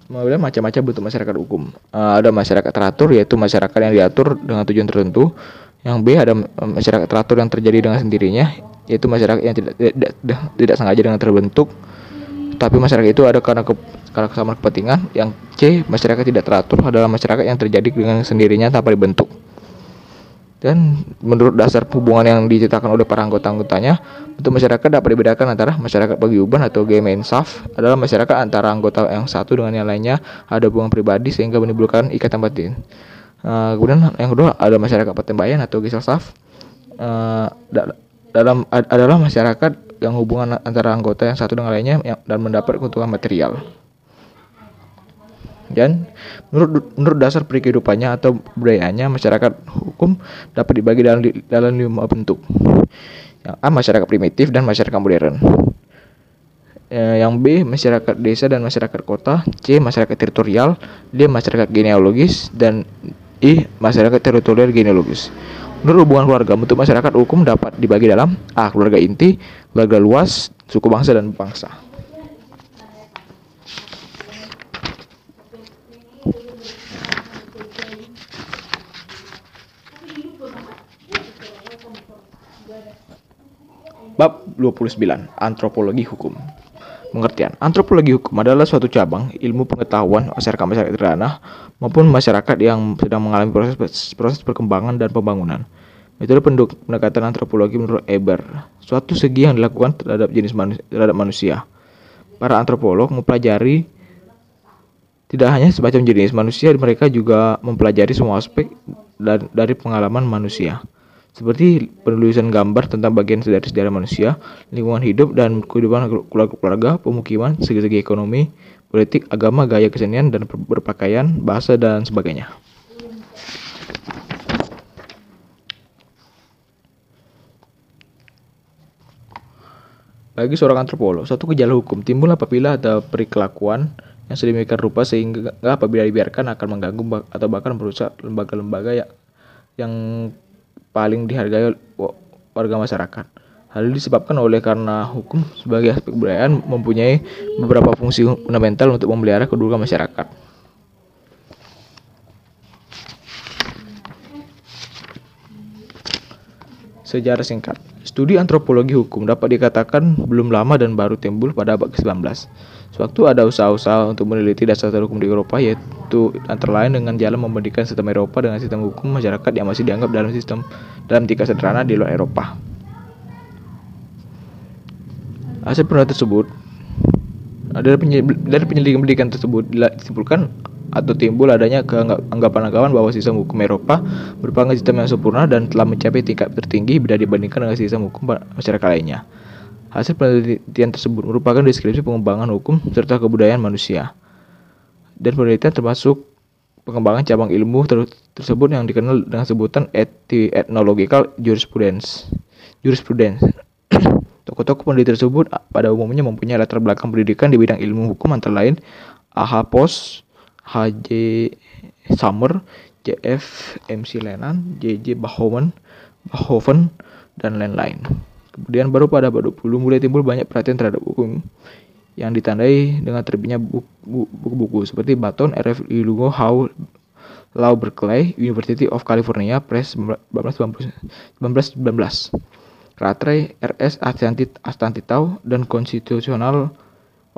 Kemudian macam-macam bentuk masyarakat hukum. Ada masyarakat teratur, yaitu masyarakat yang diatur dengan tujuan tertentu. Yang B, ada masyarakat teratur yang terjadi dengan sendirinya, yaitu masyarakat yang tidak sengaja dengan terbentuk, tapi masyarakat itu ada karena kesamaan kepentingan. Yang C, masyarakat tidak teratur adalah masyarakat yang terjadi dengan sendirinya tanpa dibentuk. Dan menurut dasar hubungan yang diciptakan oleh para anggota-anggotanya, bentuk masyarakat dapat dibedakan antara masyarakat paguyuban atau Gemeinschaft adalah masyarakat antara anggota yang satu dengan yang lainnya ada hubungan pribadi sehingga menimbulkan ikatan batin. Kemudian yang kedua ada masyarakat pertembayan atau Gesellschaft. Adalah masyarakat yang hubungan antara anggota yang satu dengan lainnya dan mendapat keuntungan material. Dan menurut dasar kehidupannya atau budayanya, masyarakat hukum dapat dibagi dalam 5 bentuk. Yang A, masyarakat primitif dan masyarakat modern. Yang B, masyarakat desa dan masyarakat kota. C, masyarakat teritorial. D, masyarakat genealogis. Dan I, masyarakat teritorial genealogis. Menurut hubungan keluarga, bentuk masyarakat hukum dapat dibagi dalam A, keluarga inti, keluarga luas, suku bangsa, dan bangsa. Bab 29. Antropologi hukum. Pengertian. Antropologi hukum adalah suatu cabang ilmu pengetahuan masyarakat sederhana maupun masyarakat yang sedang mengalami proses perkembangan dan pembangunan. Metode pendekatan antropologi menurut Eber, suatu segi yang dilakukan terhadap manusia. Para antropolog mempelajari tidak hanya semacam jenis manusia, mereka juga mempelajari semua aspek dari pengalaman manusia, seperti penulisan gambar tentang bagian dari sejarah manusia, lingkungan hidup dan kehidupan keluarga, pemukiman, segi-segi ekonomi, politik, agama, gaya kesenian dan berpakaian, bahasa, dan sebagainya. Bagi seorang antropolog, suatu gejala hukum timbul apabila ada perilakuan yang sedemikian rupa sehingga apabila dibiarkan akan mengganggu atau bahkan merusak lembaga-lembaga yang paling dihargai warga masyarakat. Hal ini disebabkan oleh karena hukum sebagai aspek kebudayaan mempunyai beberapa fungsi fundamental untuk memelihara kedudukan masyarakat. Sejarah singkat. Studi antropologi hukum dapat dikatakan belum lama dan baru timbul pada abad ke-19. Sewaktu ada usaha-usaha untuk meneliti dasar hukum di Eropa, yaitu antara lain dengan jalan membandingkan sistem Eropa dengan sistem hukum masyarakat yang masih dianggap dalam tingkat sederhana di luar Eropa. Hasil penelitian tersebut dari penyelidikan tersebut disimpulkan atau timbul adanya anggapan-anggapan bahwa sistem hukum Eropa merupakan sistem yang sempurna dan telah mencapai tingkat tertinggi bila dibandingkan dengan sistem hukum masyarakat lainnya. Hasil penelitian tersebut merupakan deskripsi pengembangan hukum serta kebudayaan manusia. Dan penelitian termasuk pengembangan cabang ilmu tersebut yang dikenal dengan sebutan ethnological jurisprudence. Tokoh-tokoh peneliti tersebut pada umumnya mempunyai latar belakang pendidikan di bidang ilmu hukum antara lain A.H. Post, H.J. Summer, J.F. MC Lennon, J.J. Bahoven, dan lain-lain. Kemudian baru pada abad 20 mulai timbul banyak perhatian terhadap hukum yang ditandai dengan terbitnya buku-buku seperti Button, R.F. Ilungo, How Law Berkeley, University of California Press 1919, Rattray, R.S. Astantitau, dan Constitutional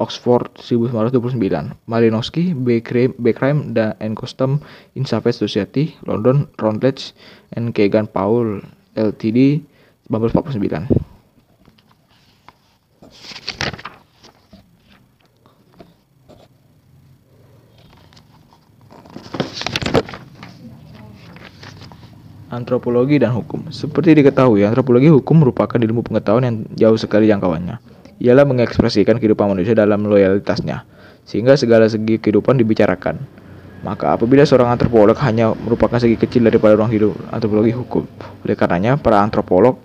Oxford 1929, Malinowski, B. Crime and Custom in Savage Society, London, Routledge and Kegan Paul, Ltd. 1949. Antropologi dan hukum. Seperti diketahui, antropologi hukum merupakan ilmu pengetahuan yang jauh sekali jangkauannya. Ialah mengekspresikan kehidupan manusia dalam loyalitasnya, sehingga segala segi kehidupan dibicarakan. Maka apabila seorang antropolog hanya merupakan segi kecil daripada ruang hidup antropologi hukum, oleh karenanya para antropolog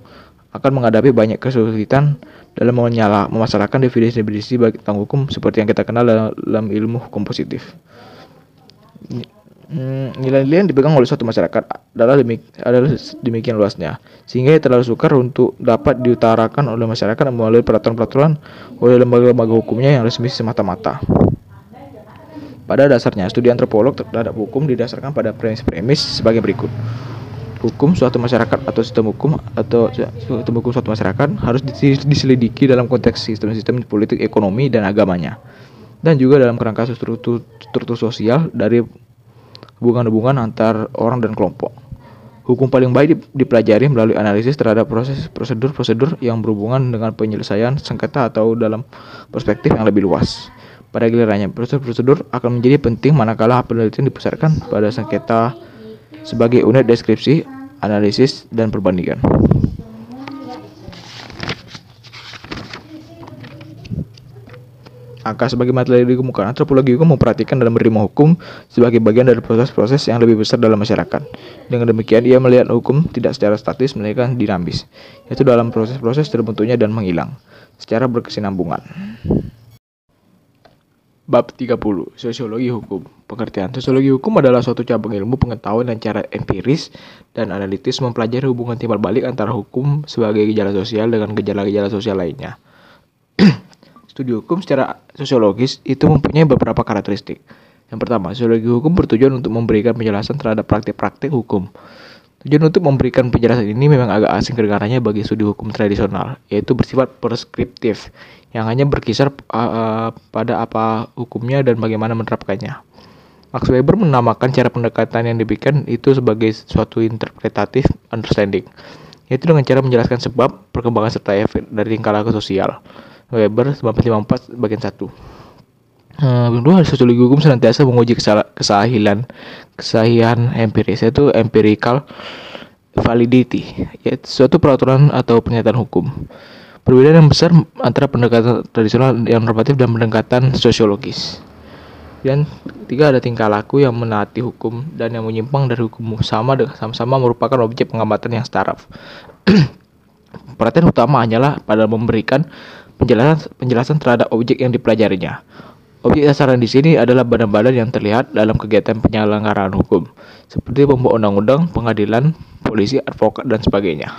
akan menghadapi banyak kesulitan dalam memasarkan definisi tentang hukum seperti yang kita kenal dalam ilmu hukum positif. Nilai-nilai yang dipegang oleh suatu masyarakat adalah demikian luasnya, sehingga terlalu sukar untuk dapat diutarakan oleh masyarakat melalui peraturan-peraturan oleh lembaga-lembaga hukumnya yang resmi semata-mata. Pada dasarnya, studi antropolog terhadap hukum didasarkan pada premis-premis sebagai berikut. Hukum suatu masyarakat atau sistem hukum suatu masyarakat harus diselidiki dalam konteks sistem-sistem politik, ekonomi, dan agamanya, dan juga dalam kerangka struktur sosial dari hubungan-hubungan antar orang dan kelompok. Hukum paling baik dipelajari melalui analisis terhadap prosedur-prosedur yang berhubungan dengan penyelesaian sengketa atau dalam perspektif yang lebih luas. Pada gilirannya, prosedur akan menjadi penting manakala penelitian dipusatkan pada sengketa sebagai unit deskripsi, analisis, dan perbandingan. Angka sebagaimana telah dikemukakan, antropologi hukum memperhatikan dan menerima hukum sebagai bagian dari proses-proses yang lebih besar dalam masyarakat. Dengan demikian, ia melihat hukum tidak secara statis, melainkan dinamis, yaitu dalam proses-proses terbentuknya dan menghilang, secara berkesinambungan. Bab 30. Sosiologi hukum. Pengertian. Sosiologi hukum adalah suatu cabang ilmu pengetahuan dan cara empiris dan analitis mempelajari hubungan timbal balik antara hukum sebagai gejala sosial dengan gejala-gejala sosial lainnya. Studi hukum secara sosiologis itu mempunyai beberapa karakteristik. Yang pertama, sosiologi hukum bertujuan untuk memberikan penjelasan terhadap praktik-praktik hukum. Tujuan untuk memberikan penjelasan ini memang agak asing kedengarannya bagi studi hukum tradisional, yaitu bersifat preskriptif, yang hanya berkisar pada apa hukumnya dan bagaimana menerapkannya. Max Weber menamakan cara pendekatan yang diberikan itu sebagai suatu interpretative understanding, yaitu dengan cara menjelaskan sebab, perkembangan serta efek dari tingkah laku sosial. Weber 1954 bagian 1. Kedua, sosiologi hukum senantiasa menguji kesahihan empiris, yaitu empirical validity, yaitu suatu peraturan atau pernyataan hukum. Perbedaan yang besar antara pendekatan tradisional yang normatif dan pendekatan sosiologis. Dan ketiga, ada tingkah laku yang menaati hukum dan yang menyimpang dari hukum sama-sama merupakan objek pengamatan yang staraf. Perhatian utama hanyalah pada memberikan penjelasan terhadap objek yang dipelajarinya. Objek sasaran di sini adalah badan-badan yang terlihat dalam kegiatan penyelenggaraan hukum, seperti pembuat undang-undang, pengadilan, polisi, advokat, dan sebagainya.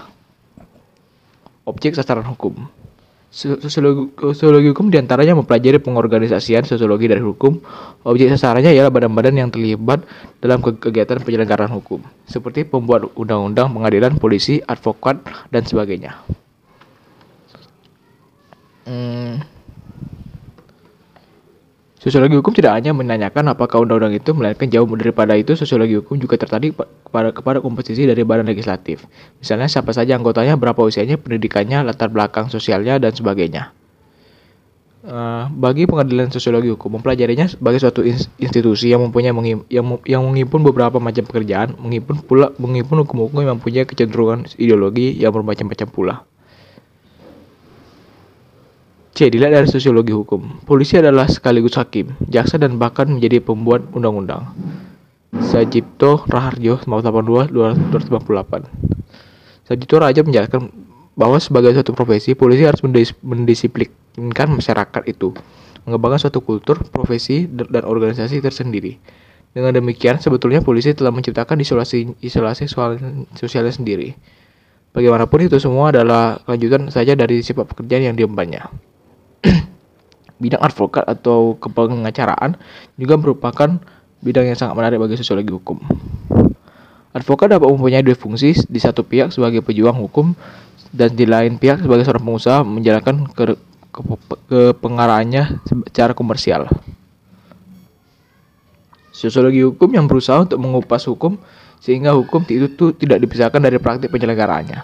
Objek sasaran hukum. Sosiologi hukum diantaranya mempelajari pengorganisasian sosiologi dari hukum. Objek sasarannya ialah badan-badan yang terlibat dalam kegiatan penyelenggaraan hukum, seperti pembuat undang-undang, pengadilan, polisi, advokat, dan sebagainya. Sosiologi hukum tidak hanya menanyakan apakah undang-undang itu, melainkan jauh daripada itu, sosiologi hukum juga tertarik kepada komposisi dari badan legislatif. Misalnya siapa saja anggotanya, berapa usianya, pendidikannya, latar belakang sosialnya, dan sebagainya. Bagi pengadilan sosiologi hukum, mempelajarinya sebagai suatu institusi yang menghimpun beberapa macam pekerjaan, menghimpun hukum-hukum yang mempunyai kecenderungan ideologi yang bermacam-macam pula. C. Dilihat dari sosiologi hukum. Polisi adalah sekaligus hakim, jaksa, dan bahkan menjadi pembuat undang-undang. Sajipto Raharjo 1982-298. Sajipto Raharjo menjelaskan bahwa sebagai suatu profesi, polisi harus mendisiplinkan masyarakat itu, mengembangkan suatu kultur, profesi, dan organisasi tersendiri. Dengan demikian, sebetulnya polisi telah menciptakan isolasi sosialnya sendiri. Bagaimanapun itu semua adalah kelanjutan saja dari sifat pekerjaan yang diembannya. Bidang advokat atau kepengacaraan juga merupakan bidang yang sangat menarik bagi sosiologi hukum. Advokat dapat mempunyai dua fungsi, di satu pihak sebagai pejuang hukum dan di lain pihak sebagai seorang pengusaha menjalankan kepengarahannya secara komersial. Sosiologi hukum yang berusaha untuk mengupas hukum sehingga hukum itu tidak dipisahkan dari praktik penyelenggaraannya.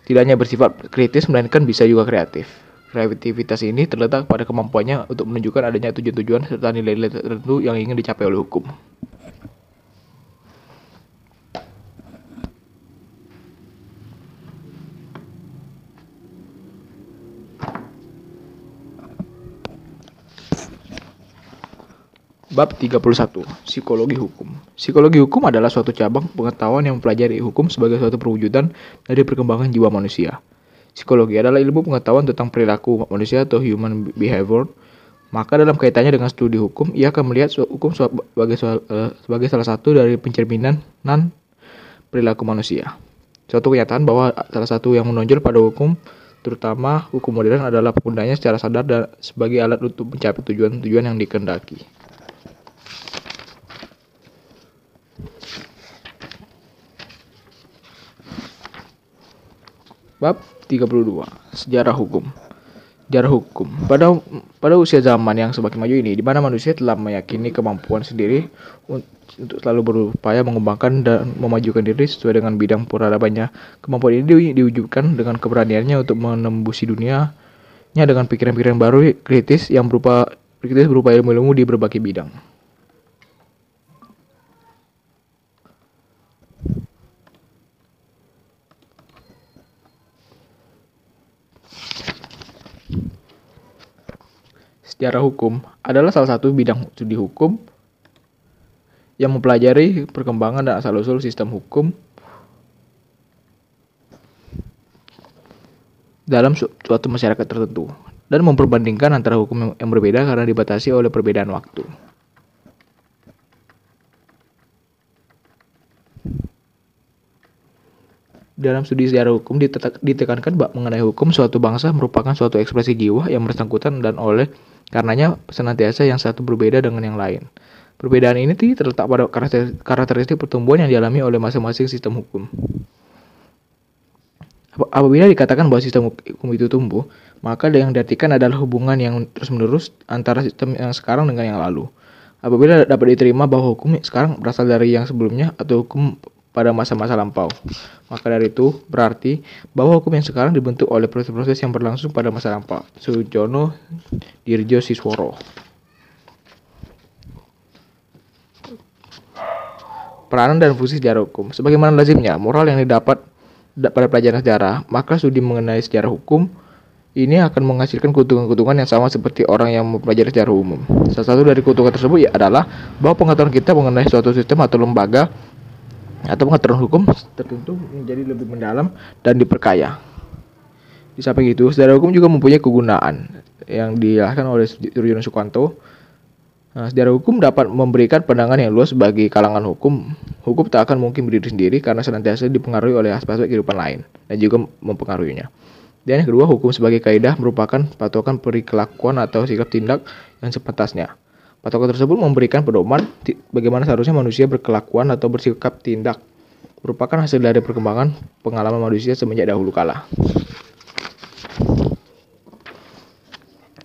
Tidak hanya bersifat kritis melainkan bisa juga kreatif. Kreativitas ini terletak pada kemampuannya untuk menunjukkan adanya tujuan-tujuan serta nilai-nilai tertentu yang ingin dicapai oleh hukum. Bab 31. Psikologi hukum. Psikologi hukum adalah suatu cabang pengetahuan yang mempelajari hukum sebagai suatu perwujudan dari perkembangan jiwa manusia. Psikologi adalah ilmu pengetahuan tentang perilaku manusia atau human behavior. Maka dalam kaitannya dengan studi hukum, ia akan melihat hukum sebagai salah satu dari pencerminan perilaku manusia. Suatu kenyataan bahwa salah satu yang menonjol pada hukum, terutama hukum modern, adalah penggunaannya secara sadar dan sebagai alat untuk mencapai tujuan-tujuan yang dikehendaki. Bab 32. Sejarah hukum. Sejarah hukum. Pada usia zaman yang semakin maju ini, di mana manusia telah meyakini kemampuan sendiri untuk selalu berupaya mengembangkan dan memajukan diri sesuai dengan bidang peradabannya, kemampuan ini diwujudkan dengan keberaniannya untuk menembusi dunianya dengan pikiran-pikiran baru kritis berupa ilmu-ilmu di berbagai bidang. Sejarah hukum adalah salah satu bidang studi hukum yang mempelajari perkembangan dan asal-usul sistem hukum dalam suatu masyarakat tertentu dan memperbandingkan antara hukum yang berbeda karena dibatasi oleh perbedaan waktu. Dalam studi sejarah hukum ditekankan bahwa mengenai hukum suatu bangsa merupakan suatu ekspresi jiwa yang bersangkutan dan oleh karenanya senantiasa yang satu berbeda dengan yang lain. Perbedaan ini terletak pada karakteristik pertumbuhan yang dialami oleh masing-masing sistem hukum. Apabila dikatakan bahwa sistem hukum itu tumbuh, maka yang diartikan adalah hubungan yang terus-menerus antara sistem yang sekarang dengan yang lalu. Apabila dapat diterima bahwa hukum sekarang berasal dari yang sebelumnya atau hukum pada masa-masa lampau, maka dari itu berarti bahwa hukum yang sekarang dibentuk oleh proses-proses yang berlangsung pada masa lampau. Sujono Dirjosisworo. Peranan dan fungsi sejarah hukum. Sebagaimana lazimnya moral yang didapat pada pelajaran sejarah, maka studi mengenai sejarah hukum ini akan menghasilkan keuntungan-keuntungan yang sama seperti orang yang mempelajari sejarah umum. Salah satu dari keuntungan tersebut adalah bahwa pengetahuan kita mengenai suatu sistem atau lembaga atau pengetahuan hukum tertentu menjadi lebih mendalam dan diperkaya. Di samping itu, sejarah hukum juga mempunyai kegunaan yang dijelaskan oleh Suryono Sukanto. Sejarah hukum dapat memberikan pandangan yang luas bagi kalangan hukum. Hukum tak akan mungkin berdiri sendiri karena senantiasa dipengaruhi oleh aspek-aspek kehidupan lain dan juga mempengaruhinya. Dan yang kedua, hukum sebagai kaidah merupakan patokan perilakuan atau sikap tindak yang sepantasnya. Patokan tersebut memberikan pedoman bagaimana seharusnya manusia berkelakuan atau bersikap tindak, merupakan hasil dari perkembangan pengalaman manusia semenjak dahulu kala.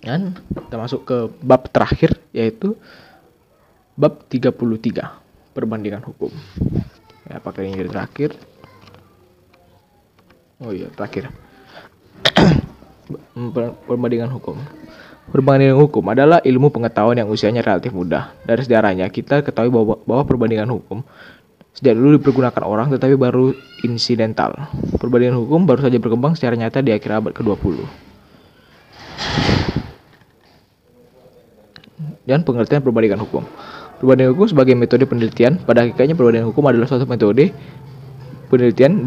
Dan kita masuk ke bab terakhir, yaitu bab 33, perbandingan hukum. Ya, apakah ini terakhir? Oh iya, terakhir. Perbandingan hukum. Perbandingan hukum adalah ilmu pengetahuan yang usianya relatif muda. Dari sejarahnya kita ketahui bahwa perbandingan hukum sejak dulu dipergunakan orang tetapi baru insidental. Perbandingan hukum baru saja berkembang secara nyata di akhir abad ke-20. Dan pengertian perbandingan hukum. Perbandingan hukum sebagai metode penelitian, pada hakikatnya perbandingan hukum adalah suatu metode penelitian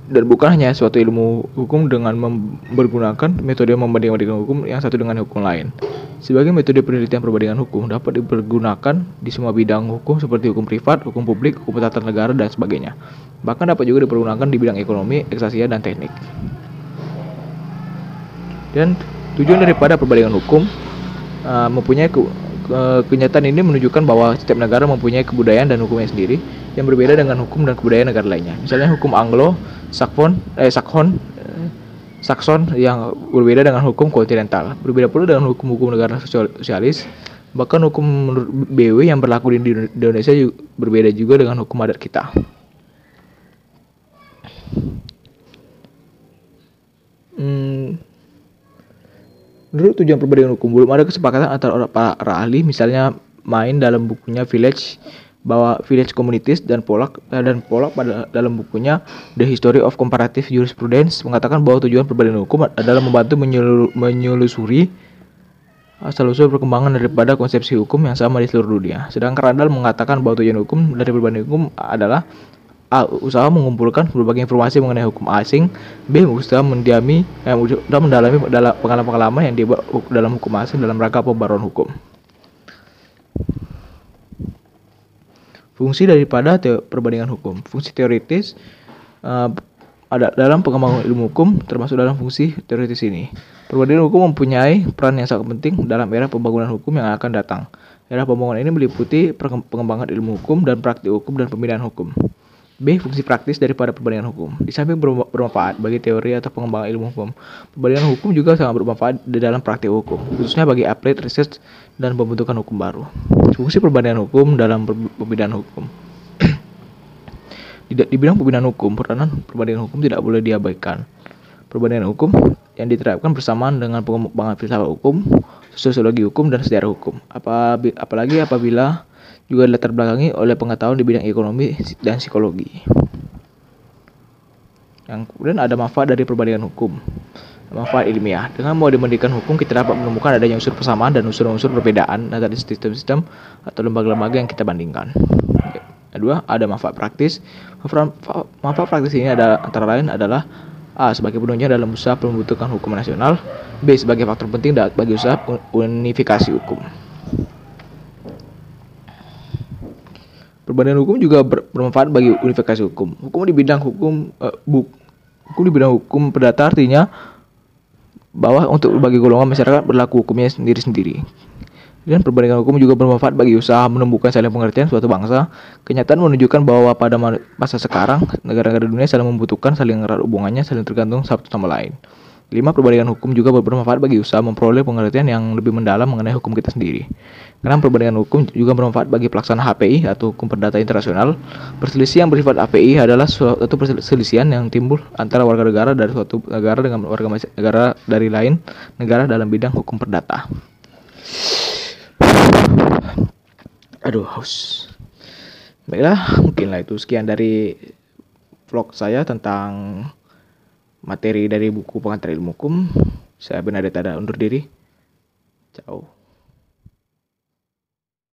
Dan bukan hanya suatu ilmu hukum dengan mempergunakan metode membanding-bandingkan hukum yang satu dengan hukum lain. Sebagai metode penelitian perbandingan hukum dapat dipergunakan di semua bidang hukum seperti hukum privat, hukum publik, hukum tata negara, dan sebagainya. Bahkan dapat juga dipergunakan di bidang ekonomi, eksasiat, dan teknik. Dan tujuan daripada perbandingan hukum mempunyai kenyataan ini menunjukkan bahwa setiap negara mempunyai kebudayaan dan hukumnya sendiri yang berbeda dengan hukum dan kebudayaan negara lainnya. Misalnya hukum Saxon yang berbeda dengan hukum kontinental. Berbeda pula dengan hukum-hukum negara sosialis. Bahkan hukum menurut BW yang berlaku di Indonesia juga berbeda juga dengan hukum adat kita. Menurut tujuan perbandingan hukum, belum ada kesepakatan antara para ahli, misalnya Main dalam bukunya Village bahwa village communities dan Polak pada dalam bukunya The History of Comparative Jurisprudence mengatakan bahwa tujuan perbandingan hukum adalah membantu menyelusuri asal-usul perkembangan daripada konsepsi hukum yang sama di seluruh dunia. Sedangkan Randall mengatakan bahwa tujuan hukum dari perbandingan hukum adalah A. Usaha mengumpulkan berbagai informasi mengenai hukum asing. B. Usaha mendalami pengalaman-pengalaman yang dibuat dalam hukum asing dalam rangka pembaruan hukum. Fungsi daripada perbandingan hukum. Fungsi teoritis ada dalam pengembangan ilmu hukum, termasuk dalam fungsi teoritis ini. Perbandingan hukum mempunyai peran yang sangat penting dalam era pembangunan hukum yang akan datang. Era pembangunan ini meliputi pengembangan ilmu hukum dan praktik hukum dan pembinaan hukum. B. Fungsi praktis daripada perbandingan hukum. Di samping bermanfaat bagi teori atau pengembangan ilmu hukum, perbandingan hukum juga sangat bermanfaat di dalam praktik hukum, khususnya bagi applied research dan pembentukan hukum baru. Fungsi perbandingan hukum dalam pembinaan hukum. Di bidang pembinaan hukum, peranan perbandingan hukum tidak boleh diabaikan. Perbandingan hukum yang diterapkan bersamaan dengan pengembangan filsafat hukum, sosiologi hukum, dan sejarah hukum. Apalagi apabila juga dilatar belakangi oleh pengetahuan di bidang ekonomi dan psikologi. Yang kemudian ada manfaat dari perbandingan hukum. Manfaat ilmiah. Dengan membandingkan hukum, kita dapat menemukan adanya unsur persamaan dan unsur-unsur perbedaan antara sistem-sistem atau lembaga-lembaga yang kita bandingkan. Kedua, ada manfaat praktis. Manfaat praktis ini ada antara lain adalah A. Sebagai penunjang dalam usaha pembentukan hukum nasional. B. Sebagai faktor penting bagi usaha unifikasi hukum. Perbandingan hukum juga bermanfaat bagi unifikasi hukum. Hukum di bidang hukum perdata artinya bahwa untuk berbagai golongan masyarakat berlaku hukumnya sendiri-sendiri. Dan perbandingan hukum juga bermanfaat bagi usaha menumbuhkan saling pengertian suatu bangsa. Kenyataan menunjukkan bahwa pada masa sekarang negara-negara dunia saling membutuhkan, saling erat hubungannya, saling tergantung satu sama lain. 5. Perbandingan hukum juga bermanfaat bagi usaha memperoleh pengertian yang lebih mendalam mengenai hukum kita sendiri. 6. Perbandingan hukum juga bermanfaat bagi pelaksanaan HPI atau hukum perdata internasional. Perselisihan yang bersifat HPI adalah suatu perselisihan yang timbul antara warga negara dari suatu negara dengan warga negara dari lain negara dalam bidang hukum perdata. Aduh, haus. Baiklah, mungkinlah itu sekian dari vlog saya tentang materi dari buku Pengantar Ilmu Hukum. Saya Benedetta undur diri. Ciao.